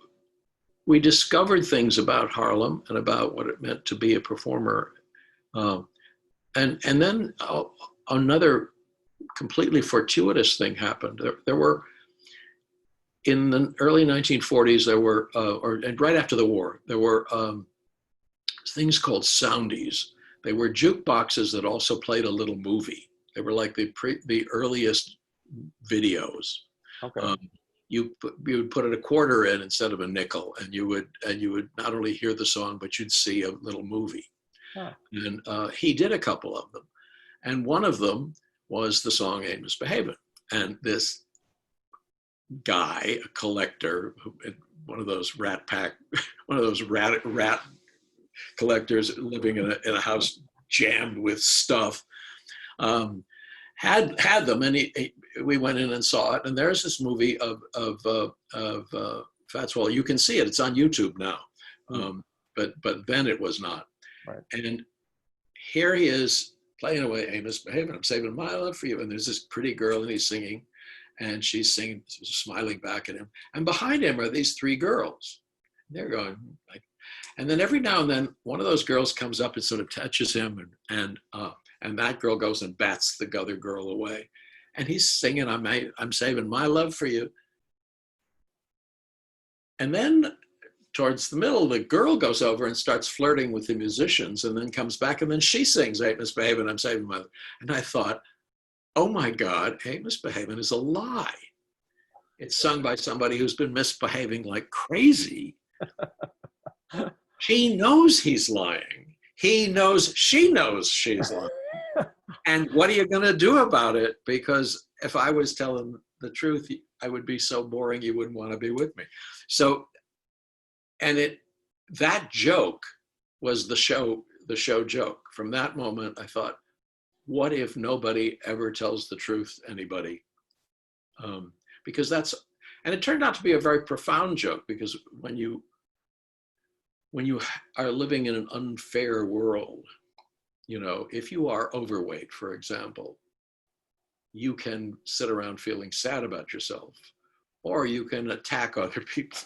discovered things about Harlem and about what it meant to be a performer. And then another completely fortuitous thing happened. There were, in the early 1940s, and right after the war, there were things called soundies. They were jukeboxes that also played a little movie. They were like the earliest videos. Okay. You would put a quarter in instead of a nickel, and you would not only hear the song, but you'd see a little movie. Huh. And he did a couple of them, and one of them was the song "Ain't Misbehavin'." And this guy, a collector, one of those rat collectors living in a house jammed with stuff, had them, and we went in and saw it. And there's this movie of Fats Waller. You can see it; it's on YouTube now, but then it was not. Right. And here he is playing away, "Ain't Misbehavin', I'm saving my love for you." And there's this pretty girl, and he's singing, and she's singing, smiling back at him. And behind him are these three girls. They're going like, and then every now and then, one of those girls comes up and sort of touches him, and that girl goes and bats the other girl away. And he's singing, I'm saving my love for you. And then towards the middle, the girl goes over and starts flirting with the musicians, and then comes back, and then she sings, "Ain't Misbehavin', I'm saving my love." And I thought, oh my God, "Ain't Misbehavin'" is a lie. It's sung by somebody who's been misbehaving like crazy. She knows he's lying. She knows she's lying. And what are you going to do about it? Because if I was telling the truth, I would be so boring you wouldn't want to be with me. So, and that joke was the show joke. From that moment, I thought, what if nobody ever tells the truth to anybody? Because and it turned out to be a very profound joke, because when you are living in an unfair world, if you are overweight, for example, you can sit around feeling sad about yourself, or you can attack other people.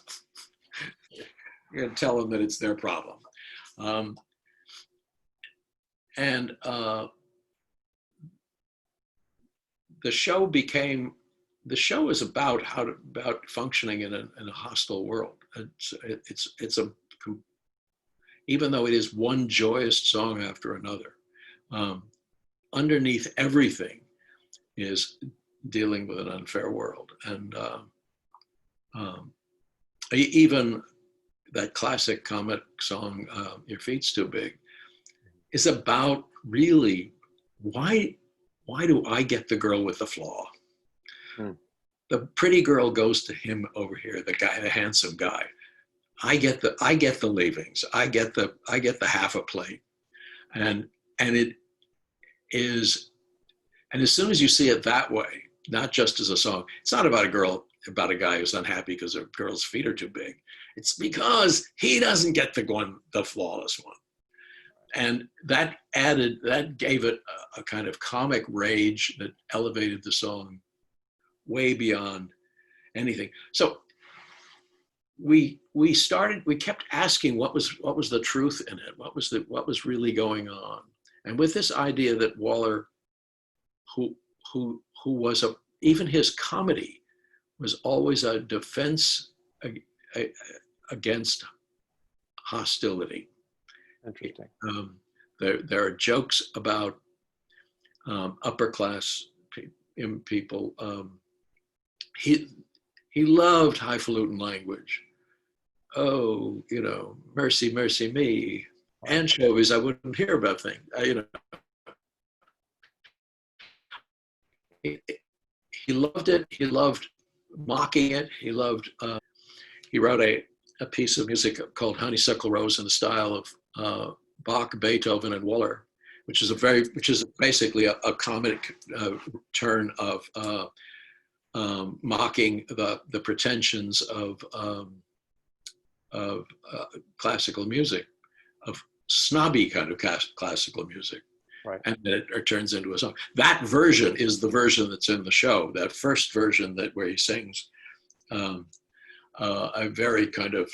You're going to tell them that it's their problem. The show became the show is about about functioning in a hostile world. It's a, even though it is one joyous song after another, underneath everything is dealing with an unfair world. And even that classic comic song, Your Feet's Too Big, is about really, why do I get the girl with the flaw? The pretty girl goes to him over here, the guy, the handsome guy. I get the leavings. I get the half a plate. And it is, and as soon as you see it that way, not just as a song, it's not about a guy who's unhappy because a girl's feet are too big. It's because he doesn't get the flawless one. And that gave it a kind of comic rage that elevated the song way beyond anything. So we kept asking what was the truth in it, what was really going on. And with this idea that Waller, who was even his comedy was always a defense against hostility. Interesting. There are jokes about upper class people. He loved highfalutin language. Oh, mercy, mercy me. Anchovies, I wouldn't hear about things. He loved it. He loved mocking it. He loved. He wrote a piece of music called "Honeysuckle Rose" in the style of Bach, Beethoven, and Waller, which is basically a comic turn of mocking the pretensions of classical music, of snobby kind of classical music. Right. And then it turns into a song. That version is the version that's in the show. That first version where he sings a very kind of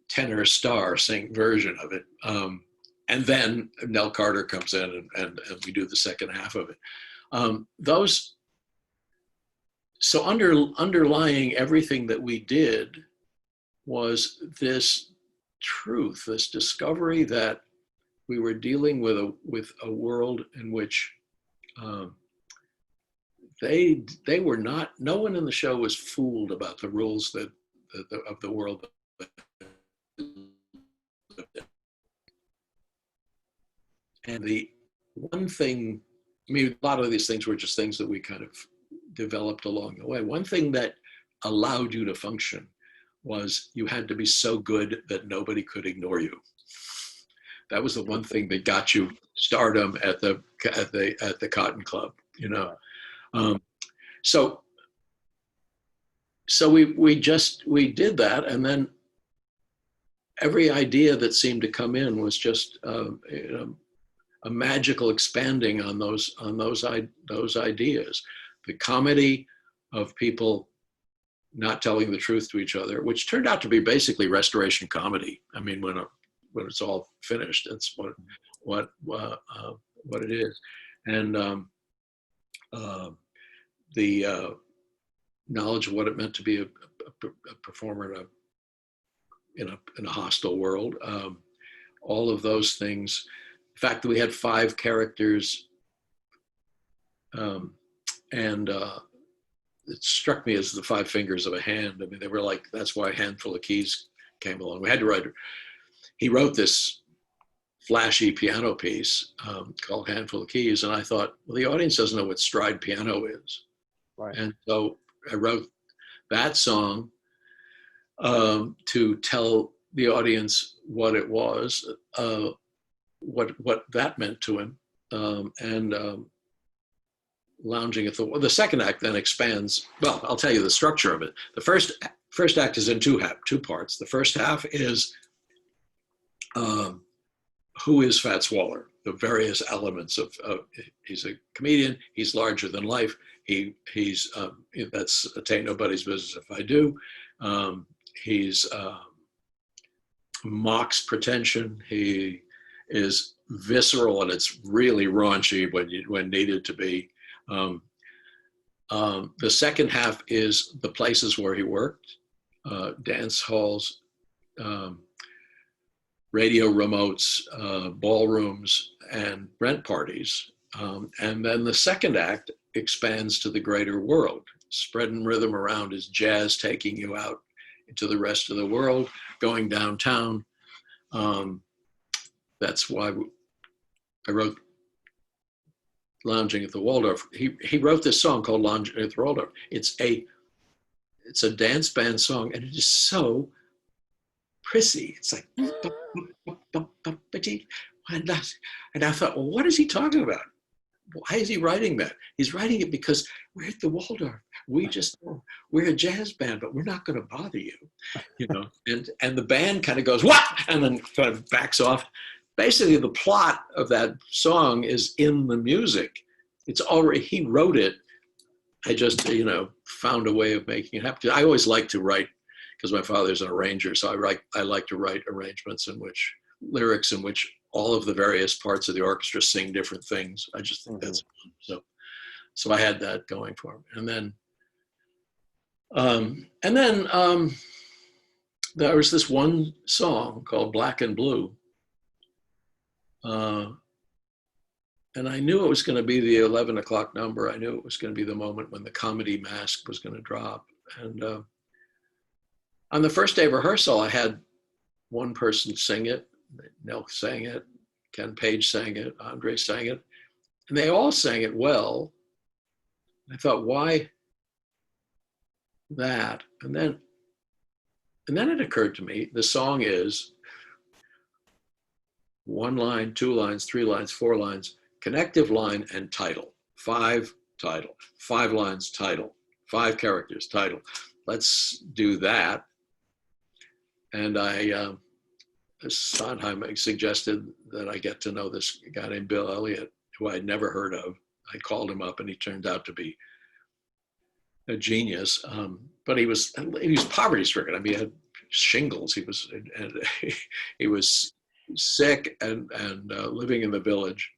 tenor star sing version of it. And then Nell Carter comes in and we do the second half of it. So underlying everything that we did was this truth, this discovery that we were dealing with a world in which they were not. No one in the show was fooled about the rules of the world. And the one thing, I mean, a lot of these things were just things that we kind of developed along the way. One thing that allowed you to function was you had to be so good that nobody could ignore you. That was the one thing that got you stardom at the Cotton Club, So we did that, and then every idea that seemed to come in was just a magical expanding on those ideas. The comedy of people not telling the truth to each other, which turned out to be basically restoration comedy. I mean, when it's all finished, that's what it is. And the knowledge of what it meant to be a performer in a hostile world, all of those things. The fact that we had 5 characters, and it struck me as the 5 fingers of a hand. I mean, they were like, that's why A Handful of Keys came along. We had to write. He wrote this flashy piano piece called Handful of Keys, and I thought, well, the audience doesn't know what stride piano is. Right. And so I wrote that song to tell the audience what it was, what that meant to him, and lounging at the second act then expands. Well, I'll tell you the structure of it. The first act is in two parts. The first half is who is Fats Waller? The various elements of he's a comedian. He's larger than life. He's that's ain't nobody's business if I do. He's mocks pretension. He is visceral, and it's really raunchy when needed to be. The second half is the places where he worked, dance halls, radio remotes, ballrooms, and rent parties. And then the second act expands to the greater world. Spreading rhythm around is jazz taking you out into the rest of the world, going downtown. That's why I wrote Lounging at the Waldorf. He wrote this song called Lounging at the Waldorf. It's a dance band song, and it is so prissy. It's like, and I thought, well, what is he talking about? Why is he writing that? He's writing it because we're at the Waldorf. We're a jazz band, but we're not going to bother you, you know. And the band kind of goes, what? And then kind of backs off. Basically, the plot of that song is in the music. It's already, he wrote it. I just, found a way of making it happen. I always like to write, because my father's an arranger, so I like to write arrangements lyrics in which all of the various parts of the orchestra sing different things. I just think that's fun. So I had that going for him. And then there was this one song called Black and Blue. And I knew it was going to be the 11 o'clock number. I knew it was going to be the moment when the comedy mask was going to drop. And on the first day of rehearsal, I had one person sing it. Nelk sang it, Ken Page sang it, Andre sang it, and they all sang it well. I thought, why that? And then it occurred to me, the song is 1 line, 2 lines, 3 lines, 4 lines, connective line and title. 5 lines, title, 5 characters, title. Let's do that. And Sondheim suggested that I get to know this guy named Bill Elliott, who I'd never heard of. I called him up, and he turned out to be a genius. But he was poverty-stricken. I mean, he had shingles. He was sick and living in the village.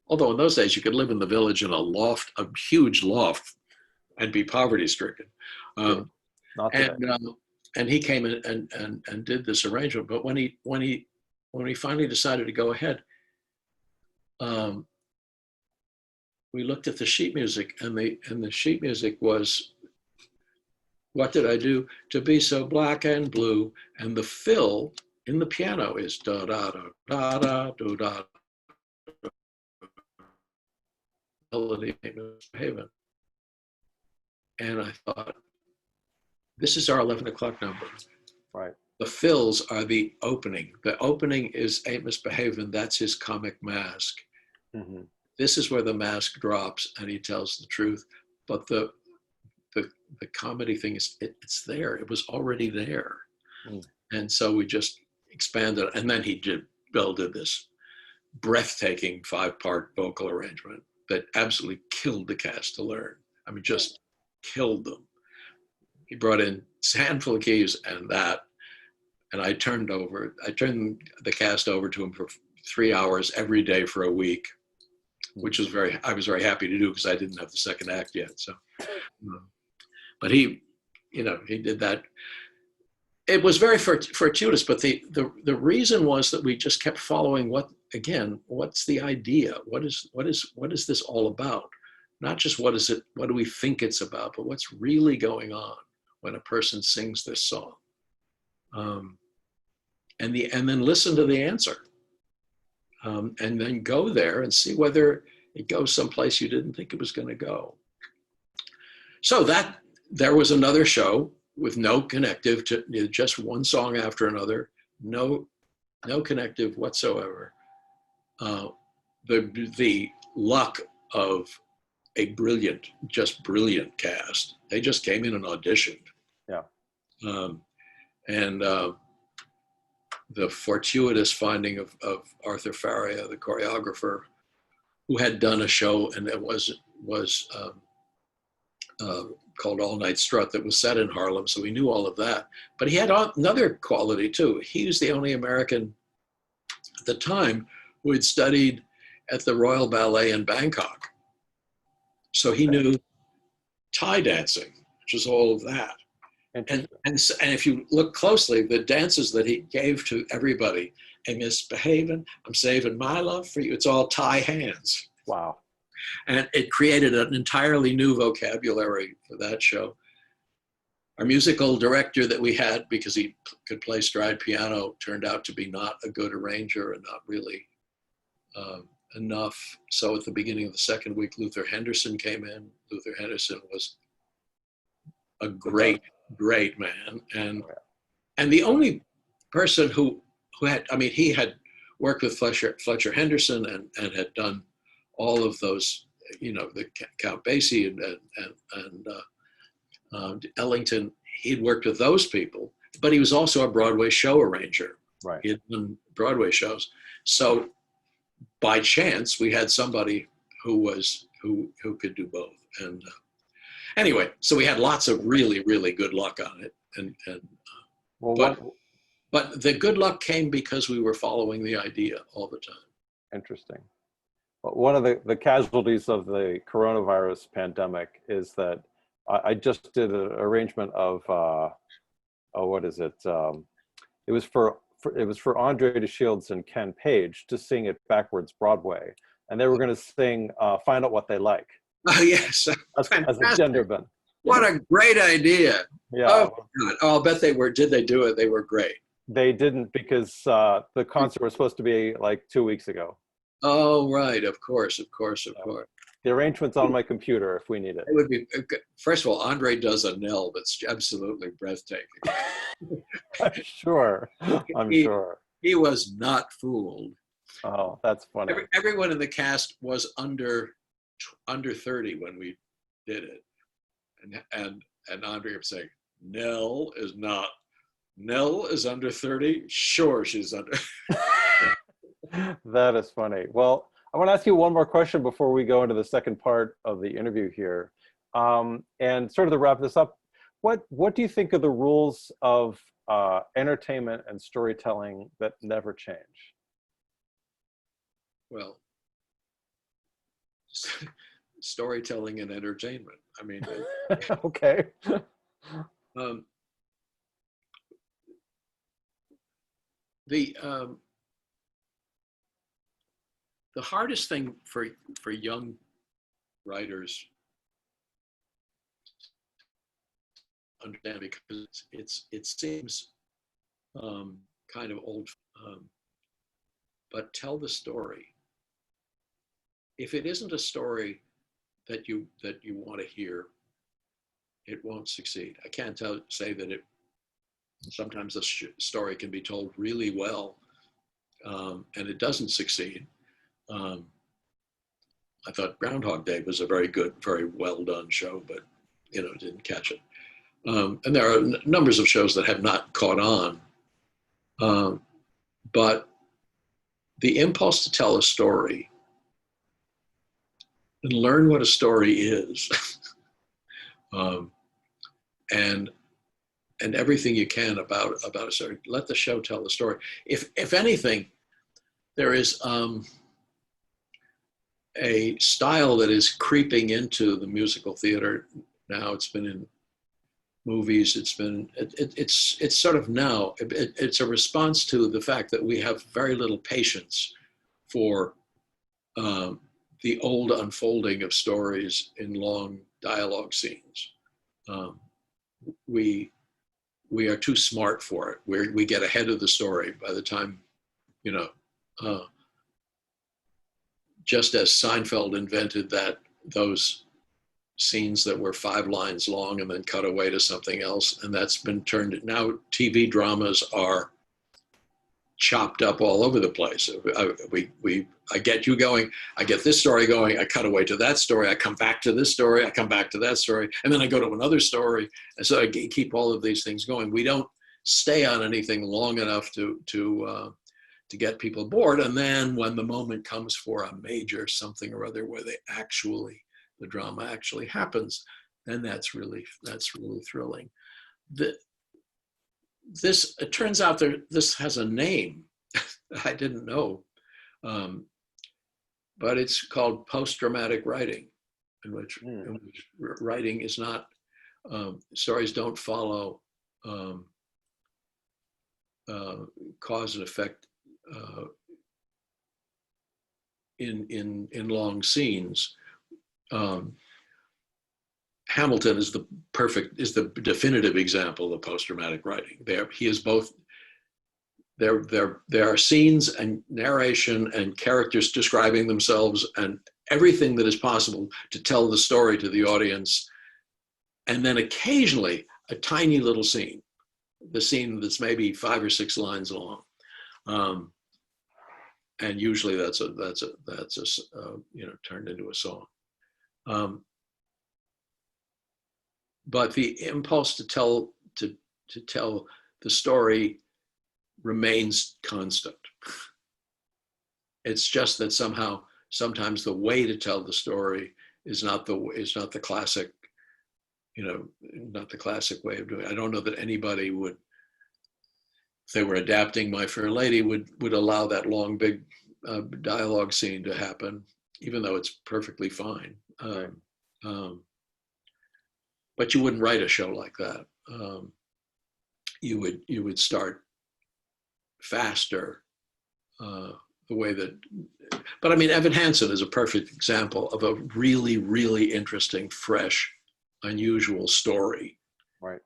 Although in those days you could live in the village in a huge loft, and be poverty-stricken. And he came in and did this arrangement. But when he finally decided to go ahead, we looked at the sheet music, and the sheet music was, what did I do to be so black and blue? And the fill in the piano is da da da da da da da. Melody Haven. And I thought, this is our 11 o'clock number. Right. The fills are the opening. The opening is Ain't Misbehavin', that's his comic mask. Mm-hmm. This is where the mask drops and he tells the truth. But the comedy thing is, it's there. It was already there. Mm. And so we just expanded. And then Bill did this breathtaking 5-part vocal arrangement that absolutely killed the cast to learn. I mean, just killed them. He brought in a handful of keys and I turned the cast over to him for 3 hours every day for a week, which was I was very happy to do, because I didn't have the second act yet. So, but he did that. It was very fortuitous, but the reason was that we just kept following what's the idea? What is this all about? Not just what do we think it's about, but what's really going on when a person sings this song. And then listen to the answer. And then go there and see whether it goes someplace you didn't think it was going to go. So there was another show with no connective, to just one song after another, no connective whatsoever. The luck of a brilliant cast. They just came in and auditioned. Yeah. The fortuitous finding of Arthur Faria, the choreographer, who had done a show, and it was called All Night Strut, that was set in Harlem, so we knew all of that. But he had another quality too. He was the only American at the time who had studied at the Royal Ballet in Bangkok. So he knew tie dancing, which is all of that. And if you look closely, the dances that he gave to everybody, "I'm misbehaving, I'm saving my love for you," it's all tie hands. Wow. And it created an entirely new vocabulary for that show. Our musical director that we had, because he could play stride piano, turned out to be not a good arranger and not really enough. So at the beginning of the second week, Luther Henderson came in. Luther Henderson was a great man. And the only person who had, I mean, he had worked with Fletcher Henderson and had done all of those, you know, the Count Basie and Ellington. He'd worked with those people, but he was also a Broadway show arranger. Right. He had done Broadway shows. So by chance, we had somebody who could do both. And anyway, so we had lots of really, really good luck on it. But the good luck came because we were following the idea all the time. Interesting. Well, one of the casualties of the coronavirus pandemic is that I just did an arrangement of, what is it? It was for Andre DeShields and Ken Page to sing it backwards Broadway. And they were going to sing Find Out What They Like. Oh, yes. As a gender bend. What a great idea. Yeah. Oh, God. Oh, I'll bet they were. Did they do it? They were great. They didn't, because the concert was supposed to be like 2 weeks ago. Oh, right. Of course. The arrangement's on my computer if we need it. It would be, first of all, Andre does a Nell that's absolutely breathtaking. I'm sure. He was not fooled. Oh, that's funny. Everyone in the cast was under 30 when we did it. And Andre kept saying, Nell is under 30? Sure, she's under. That is funny. Well, I want to ask you one more question before we go into the second part of the interview here. And sort of to wrap this up, what do you think of the rules of entertainment and storytelling that never change? Well, storytelling and entertainment. I mean, okay. The hardest thing for young writers understand, because it seems kind of old, but tell the story. If it isn't a story that you want to hear, it won't succeed. I can't say that it. Sometimes a story can be told really well, and it doesn't succeed. I thought Groundhog Day was a very good, very well done show, but didn't catch it. And there are numbers of shows that have not caught on. But the impulse to tell a story and learn what a story is, and everything you can about a story, let the show tell the story. If anything, there is a style that is creeping into the musical theater now. It's been in movies. It's sort of now. It's a response to the fact that we have very little patience for the old unfolding of stories in long dialogue scenes. We are too smart for it. We get ahead of the story by the time, just as Seinfeld invented those scenes that were 5 lines long and then cut away to something else, and that's been turned. Now TV dramas are chopped up all over the place. I get you going, I get this story going, I cut away to that story, I come back to this story, I come back to that story, and then I go to another story. And so I keep all of these things going. We don't stay on anything long enough to get people bored. And then when the moment comes for a major something or other where the drama actually happens, then that's really thrilling. It turns out this has a name. I didn't know, but it's called post-dramatic writing. writing is not, stories don't follow cause and effect in long scenes. Hamilton is the definitive example of post-dramatic writing. He is both. There are scenes and narration and characters describing themselves and everything that is possible to tell the story to the audience, and then occasionally a tiny little scene, the scene that's maybe 5 or 6 lines long, and usually that's turned into a song. But the impulse to tell the story remains constant. It's just that sometimes the way to tell the story is not the classic, not the classic way of doing it. I don't know that anybody would, if they were adapting My Fair Lady, would allow that long, big dialogue scene to happen, even though it's perfectly fine. But you wouldn't write a show like that. You would start faster, the way that, but I mean, Evan Hansen is a perfect example of a really, really interesting, fresh, unusual story. Right.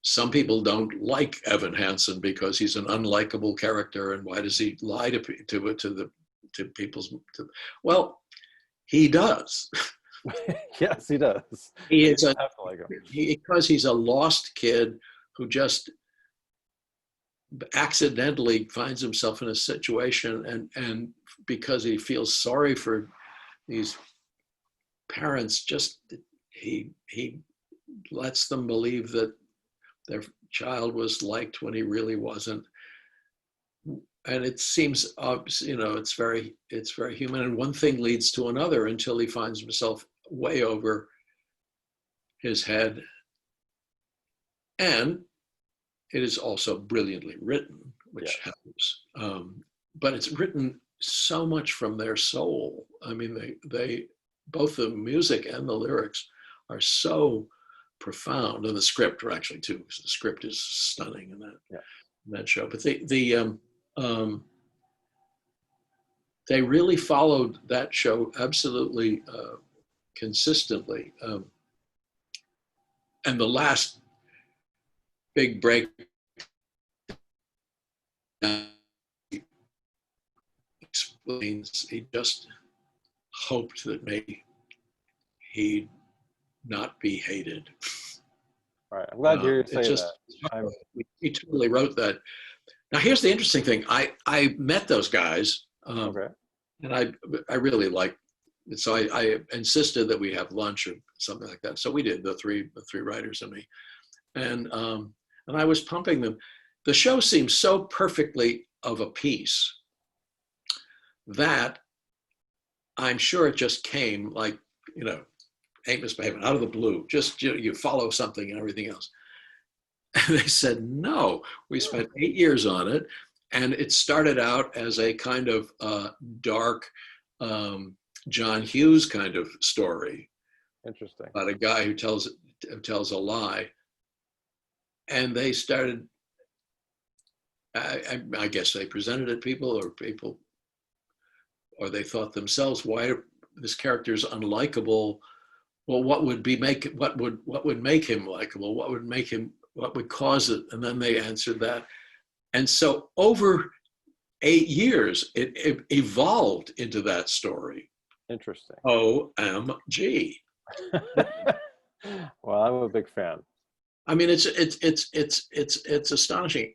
Some people don't like Evan Hansen because he's an unlikable character, and why does he lie to people's? Well, he does. Yes, he does. He is because he's a lost kid who just accidentally finds himself in a situation, and because he feels sorry for these parents, just he lets them believe that their child was liked when he really wasn't. And it seems, it's very human, and one thing leads to another until he finds himself way over his head. And it is also brilliantly written, which helps. But it's written so much from their soul. I mean, they both the music and the lyrics are so profound, and the script are actually too. The script is stunning in that show. But they really followed that show absolutely consistently. And the last big break explains he just hoped that maybe he'd not be hated. Right. I'm glad to hear you say that. He totally wrote that. Now, here's the interesting thing. I met those guys, Okay. and I really liked it. So I insisted that we have lunch or something like that. So we did, the three writers and me. And I was pumping them. The show seemed so perfectly of a piece that I'm sure it just came like, ain't misbehaving, out of the blue. Just you follow something and everything else. And they said, no, we spent 8 years on it. And it started out as a kind of dark John Hughes kind of story. Interesting. About a guy who tells a lie. And they started, I guess they presented it to or they thought themselves, why this character is unlikable? Well, what would make him likable? What would cause it? And then they answered that. And so over 8 years, it evolved into that story. Interesting. OMG. Well, I'm a big fan. I mean, it's astonishing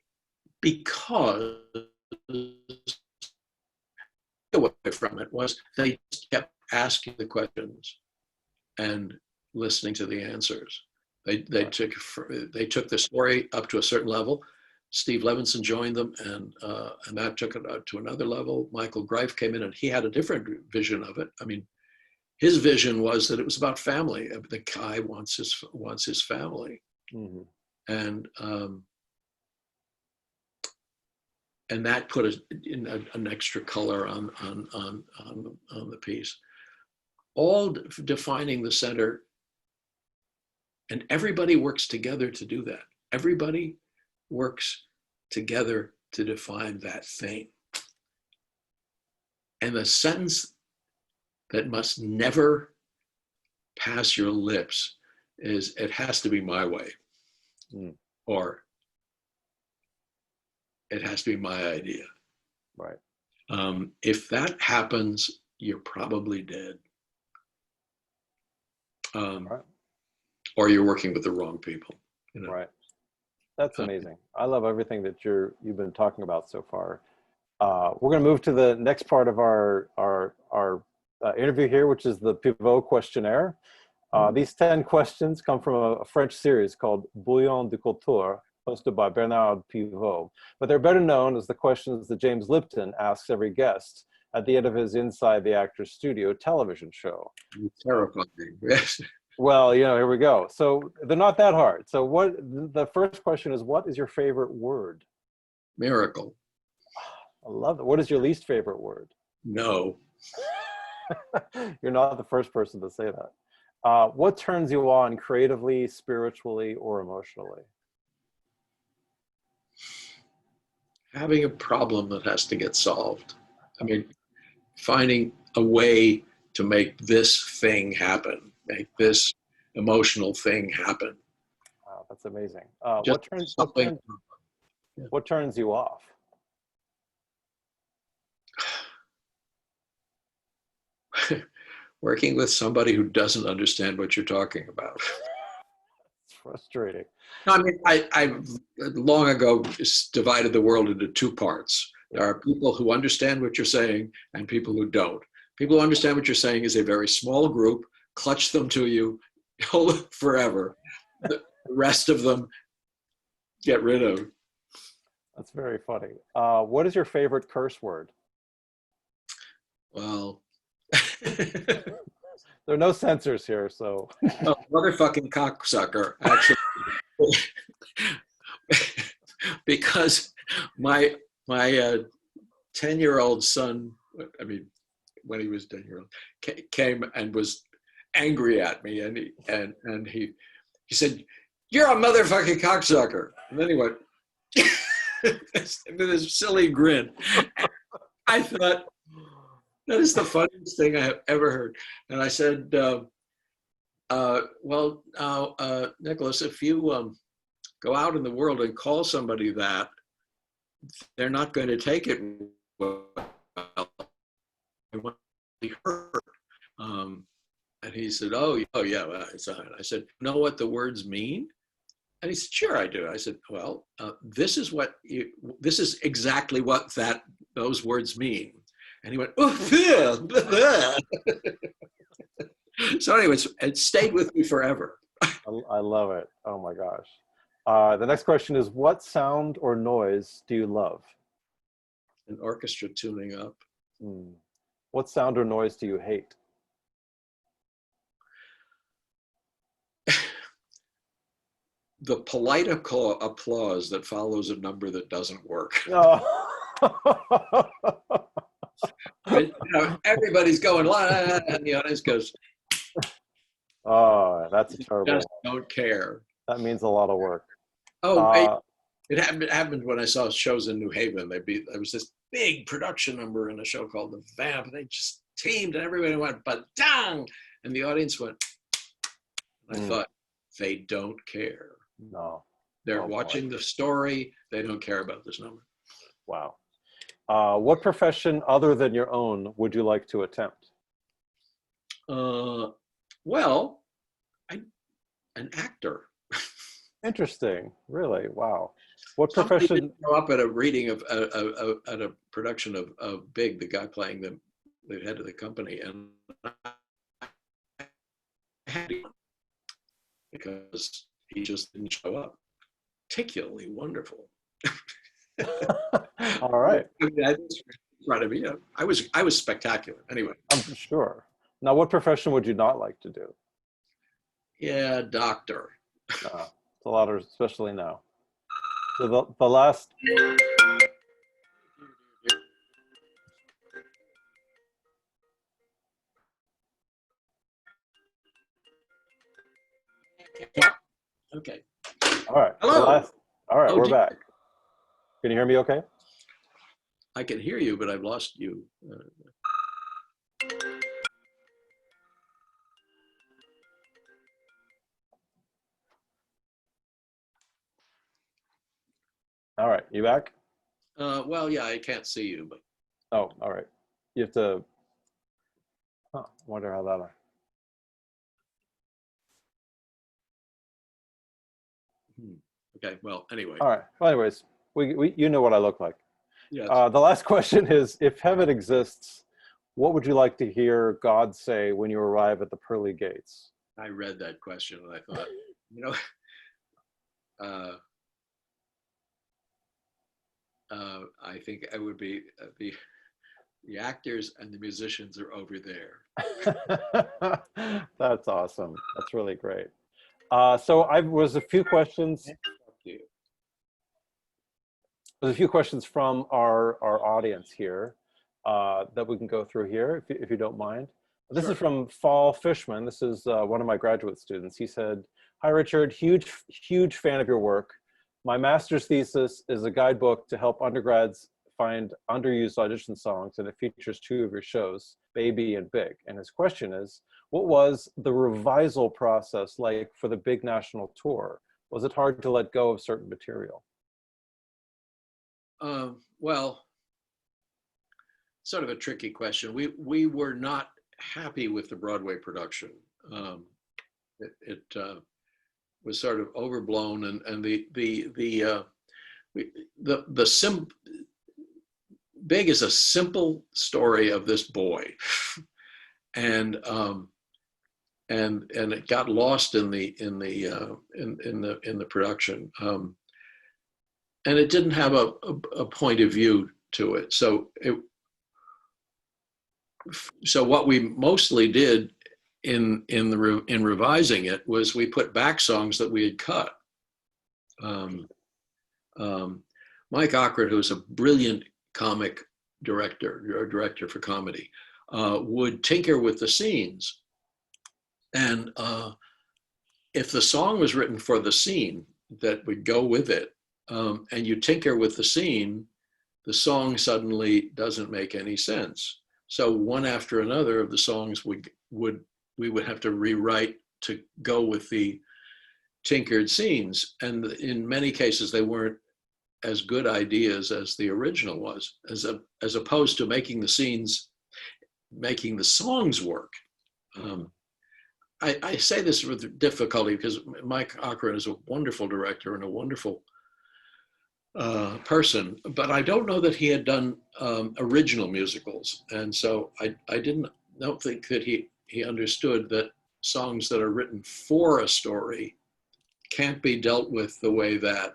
because away from it was they kept asking the questions and listening to the answers. They took the story up to a certain level. Steve Levinson joined them, and that took it to another level. Michael Greif came in, and he had a different vision of it. I mean, his vision was that it was about family. The guy wants his family, mm-hmm. And that put an extra color on the piece. all defining the center, and everybody works together to do that. Everybody works together to define that thing. And the sentence that must never pass your lips is, it has to be my way. Or it has to be my idea. Right. If that happens, you're probably dead. Right. Or you're working with the wrong people. You know? Right. That's amazing. I love everything that you've been talking about so far. We're going to move to the next part of our interview here, which is the Pivot questionnaire. These 10 questions come from a French series called Bouillon de Culture, hosted by Bernard Pivot. But they're better known as the questions that James Lipton asks every guest at the end of his Inside the Actor's Studio television show. Terrifying. Yes. Well, you know, here we go. So they're not that hard. So the first question is, what is your favorite word? Miracle. I love it. What is your least favorite word? No. You're not the first person to say that. What turns you on creatively, spiritually, or emotionally? Having a problem that has to get solved. I mean, finding a way to make this thing happen, make this emotional thing happen. Wow, that's amazing. What turns you off? Working with somebody who doesn't understand what you're talking about. It's frustrating. No, I mean, I long ago divided the world into two parts. There are people who understand what you're saying and people who don't. People who understand what you're saying is a very small group. Clutch them to you, hold them forever. The rest of them, get rid of. That's very funny. What is your favorite curse word? Well, there are no censors here, so. Oh, motherfucking cocksucker, actually. Because my 10-year-old son, I mean, when he was 10-year-old, came and was angry at me, and he said, "You're a motherfucking cocksucker." And then he went with this silly grin. I thought, that is the funniest thing I have ever heard. And I said, well, Nicholas, if you go out in the world and call somebody that, they're not going to take it well. They want to be heard. And he said, oh yeah, well, it's all right. I said, you know what the words mean? And he said, sure, I do. I said, well, this is exactly what those words mean. And he went, oh, yeah. So anyways, it stayed with me forever. I love it. Oh my gosh. The next question is, what sound or noise do you love? An orchestra tuning up. What sound or noise do you hate? The polite applause that follows a number that doesn't work. Oh. But, everybody's going, and the audience goes, oh, that's a terrible just don't care. That means a lot of work. Oh, it happened when I saw shows in New Haven. There was this big production number in a show called The Vamp. They just teamed and everybody went, ba-dang! And the audience went, I thought, they don't care. No. They're watching the story. They don't care about this number. Wow. What profession other than your own would you like to attempt? Well, an actor. Interesting. Really? Wow. What Somebody profession? did go up at a reading of at a production of Big, the guy playing the head of the company, and I had to, because he just didn't show up. Particularly wonderful. All right. I mean, I was spectacular. Anyway, I'm sure. Now, what profession would you not like to do? Yeah, doctor. It's a lot of, especially now. So the last. Yeah. Okay. All right. Hello. All right, Oh, we're back. Can you hear me okay? I can hear you, but I've lost you. All right, you back? Well, yeah, I can't see you, but Oh, all right. You have to, huh, wonder how that. okay. Well, anyway. All right. Well, anyways, you know what I look like. Yes. The last question is, if heaven exists, what would you like to hear God say when you arrive at the pearly gates? I read that question and I thought, you know, I think it would be the actors and the musicians are over there. That's awesome. That's really great. So I was a few questions. There's a few questions from our audience here that we can go through here, if you don't mind. This Sure. is from Fall Fishman. This is one of my graduate students. He said, "Hi, Richard. Huge fan of your work. My master's thesis is a guidebook to help undergrads find underused audition songs, and it features two of your shows, Baby and Big." And his question is, what was the revisal process like for the big national tour? Was it hard to let go of certain material? Well, sort of a tricky question. We were not happy with the Broadway production. It was sort of overblown, and Big is a simple story of this boy, and it got lost in the production. And it didn't have a point of view to it. So what we mostly did in revising it was we put back songs that we had cut. Mike Ockert, who's a brilliant comic director for comedy, would tinker with the scenes. And if the song was written for the scene that would go with it, and you tinker with the scene, the song suddenly doesn't make any sense. So one after another of the songs we would have to rewrite to go with the tinkered scenes. And in many cases, they weren't as good ideas as the original was, as opposed to making the songs work. I say this with difficulty because Mike Ockert is a wonderful director and a wonderful person, but I don't know that he had done original musicals, and so I don't think that he understood that songs that are written for a story can't be dealt with the way that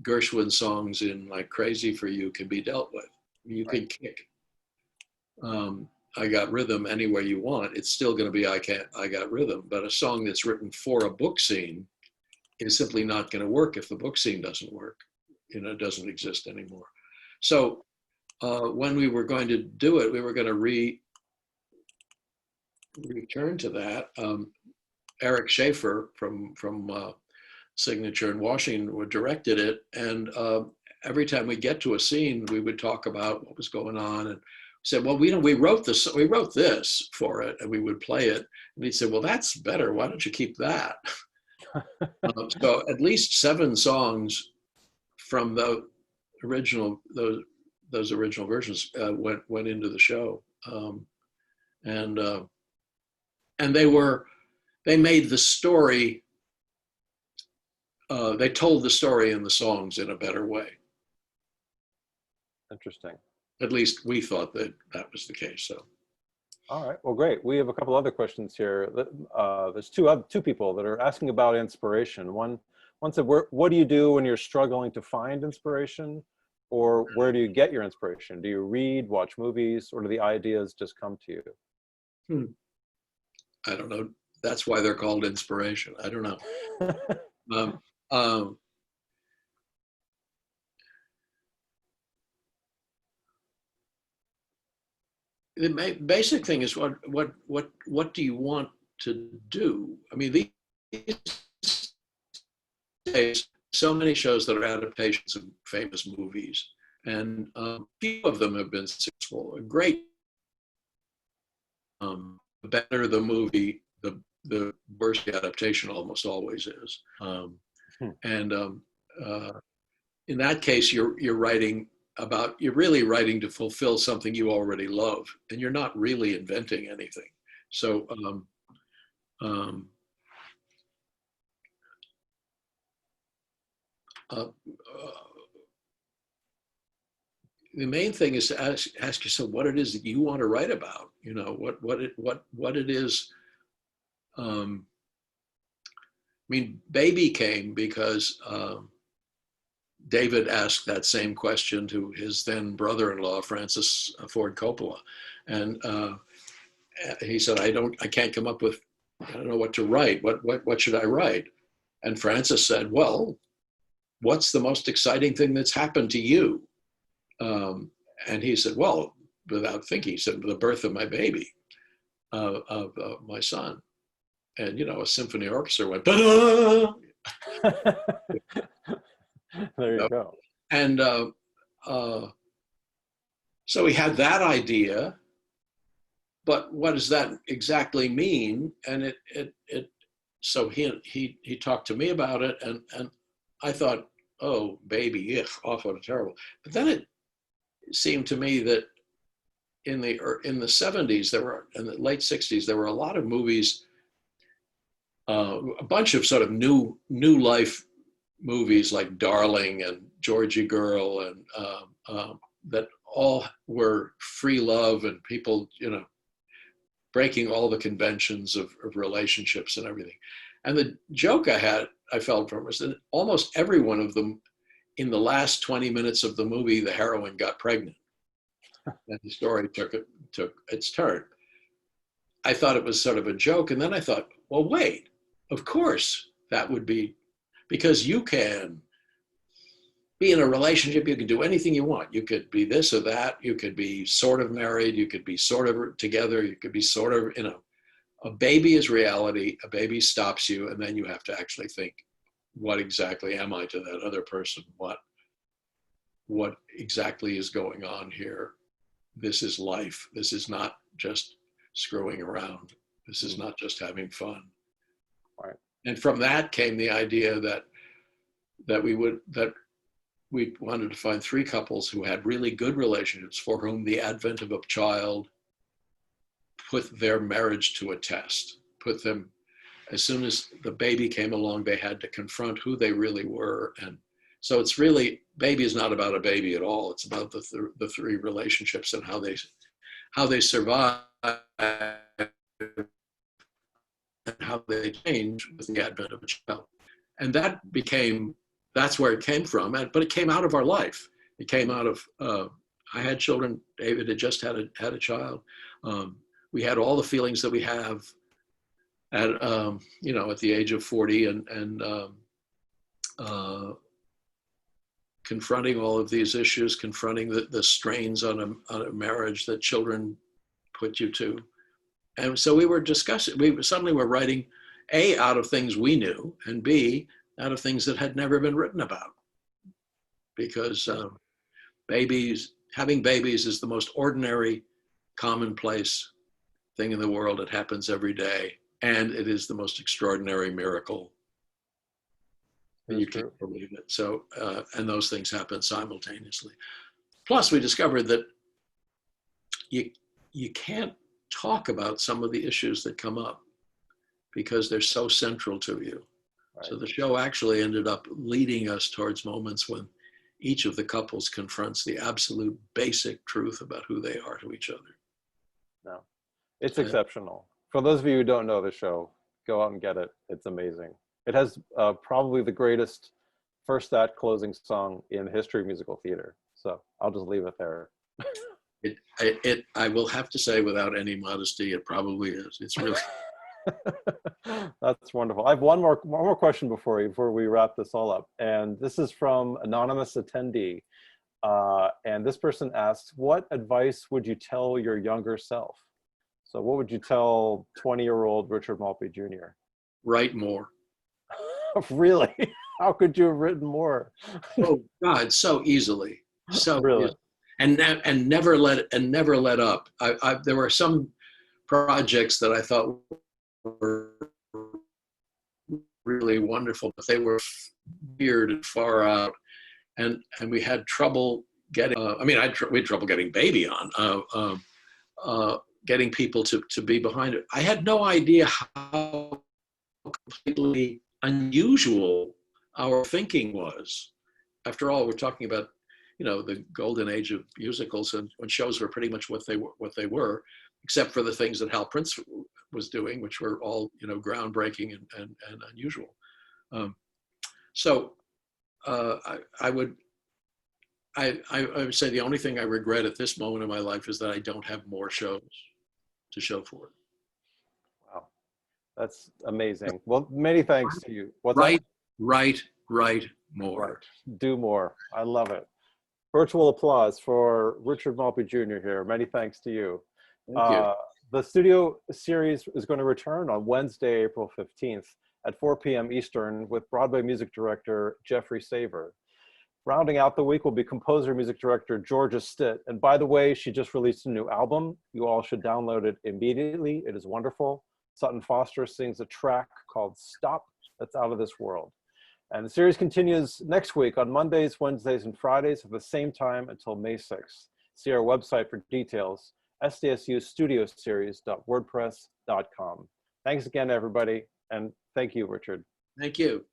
Gershwin songs in like Crazy for You can be dealt with. You can kick I Got Rhythm anywhere you want. It's still going to be I Got Rhythm, but a song that's written for a book scene is simply not going to work if the book scene doesn't work. It doesn't exist anymore. So when we were going to do it, we were going to return to that. Eric Schaefer from Signature in Washington directed it, and every time we get to a scene, we would talk about what was going on, and said, "Well, we wrote this for it," and we would play it, and he'd say, "Well, that's better. Why don't you keep that?" So at least 7 songs from those original versions went into the show, and they made the story. They told the story in the songs in a better way. Interesting. At least we thought that was the case. So. All right. Well, great. We have a couple other questions here. There's two people that are asking about inspiration. One said, "What do you do when you're struggling to find inspiration, or where do you get your inspiration? Do you read, watch movies, or do the ideas just come to you?" I don't know. That's why they're called inspiration. I don't know. The basic thing is what do you want to do? I mean, these days, so many shows that are adaptations of famous movies, and few of them have been successful. A great, the better the movie, the worse the adaptation almost always is. And in that case, you're really writing to fulfill something you already love, and you're not really inventing anything. So the main thing is to ask yourself what it is that you want to write about. You know, what it is. I mean, Baby came because David asked that same question to his then brother-in-law, Francis Ford Coppola, and he said, I can't come up with, I don't know what to write. What should I write? And Francis said, well, what's the most exciting thing that's happened to you? And he said, well, without thinking, he said, the birth of my baby, of my son. And, you know, a symphony orchestra went, da-da! There you go. And so he had that idea, but what does that exactly mean? And so he talked to me about it, and I thought, oh, baby, awful, terrible. But then it seemed to me that in the 70s, in the late 60s, there were a lot of movies, a bunch of sort of new life movies like Darling and Georgie Girl, and that all were free love and people, you know, breaking all the conventions of relationships and everything. And the joke I felt from was that almost every one of them, in the last 20 minutes of the movie, the heroine got pregnant, and the story took its turn. I thought it was sort of a joke, and then I thought, well, wait, of course that would be, because you can be in a relationship, you can do anything you want. You could be this or that, you could be sort of married, you could be sort of together, you could be sort of, you know, a baby is reality, a baby stops you, and then you have to actually think, what exactly am I to that other person? What exactly is going on here? This is life. This is not just screwing around. This is not just having fun. Right. And from that came the idea that we wanted to find three couples who had really good relationships, for whom the advent of a child put their marriage to a test, put them, as soon as the baby came along, they had to confront who they really were. And so it's really, Baby is not about a baby at all. It's about the three relationships and how they survive and how they change with the advent of a child. And that's where it came from, but it came out of our life. It came out of, I had children, David had just had a child. We had all the feelings that we have at, you know, at the age of 40 and confronting all of these issues, confronting the strains on a marriage that children put you to. And so we were discussing, suddenly we're writing, A, out of things we knew, and B, out of things that had never been written about. Because having babies is the most ordinary, commonplace thing in the world. It happens every day. And it is the most extraordinary miracle. And you can't believe it. So, and those things happen simultaneously. Plus, we discovered that you can't talk about some of the issues that come up because they're so central to you. Right. So the show actually ended up leading us towards moments when each of the couples confronts the absolute basic truth about who they are to each other. No, it's exceptional. For those of you who don't know the show, go out and get it. It's amazing. It has probably the greatest first act closing song in the history of musical theater. So I'll just leave it there. I will have to say, without any modesty, it probably is. It's really. That's wonderful. I have one more question before we wrap this all up. And this is from anonymous attendee. And this person asks, what advice would you tell your younger self? So what would you tell 20-year-old Richard Maltby Jr.? Write more. Really? How could you have written more? Oh God, so easily, so Really? easily. And never let up. There were some projects that I thought were really wonderful, but they were weird and far out, and we had trouble getting. We had trouble getting Baby on, getting people to be behind it. I had no idea how completely unusual our thinking was. After all, we're talking about, the golden age of musicals, and when shows were pretty much what they were, except for the things that Hal Prince was doing, which were all, groundbreaking and unusual. So I would say the only thing I regret at this moment in my life is that I don't have more shows to show for it. Wow, that's amazing. Well, many thanks to you. What's Write more. Right. Do more. I love it. Virtual applause for Richard Maltby Jr. here. Many thanks to you. Thank you. The studio series is going to return on Wednesday, April 15th at 4 p.m. Eastern with Broadway music director Jeffrey Saver. Rounding out the week will be composer music director Georgia Stitt. And by the way, she just released a new album. You all should download it immediately. It is wonderful. Sutton Foster sings a track called Stop that's out of this world. And the series continues next week on Mondays, Wednesdays, and Fridays at the same time until May 6th. See our website for details, SDSU Studio Series.wordpress.com. Thanks again, everybody. And thank you, Richard. Thank you.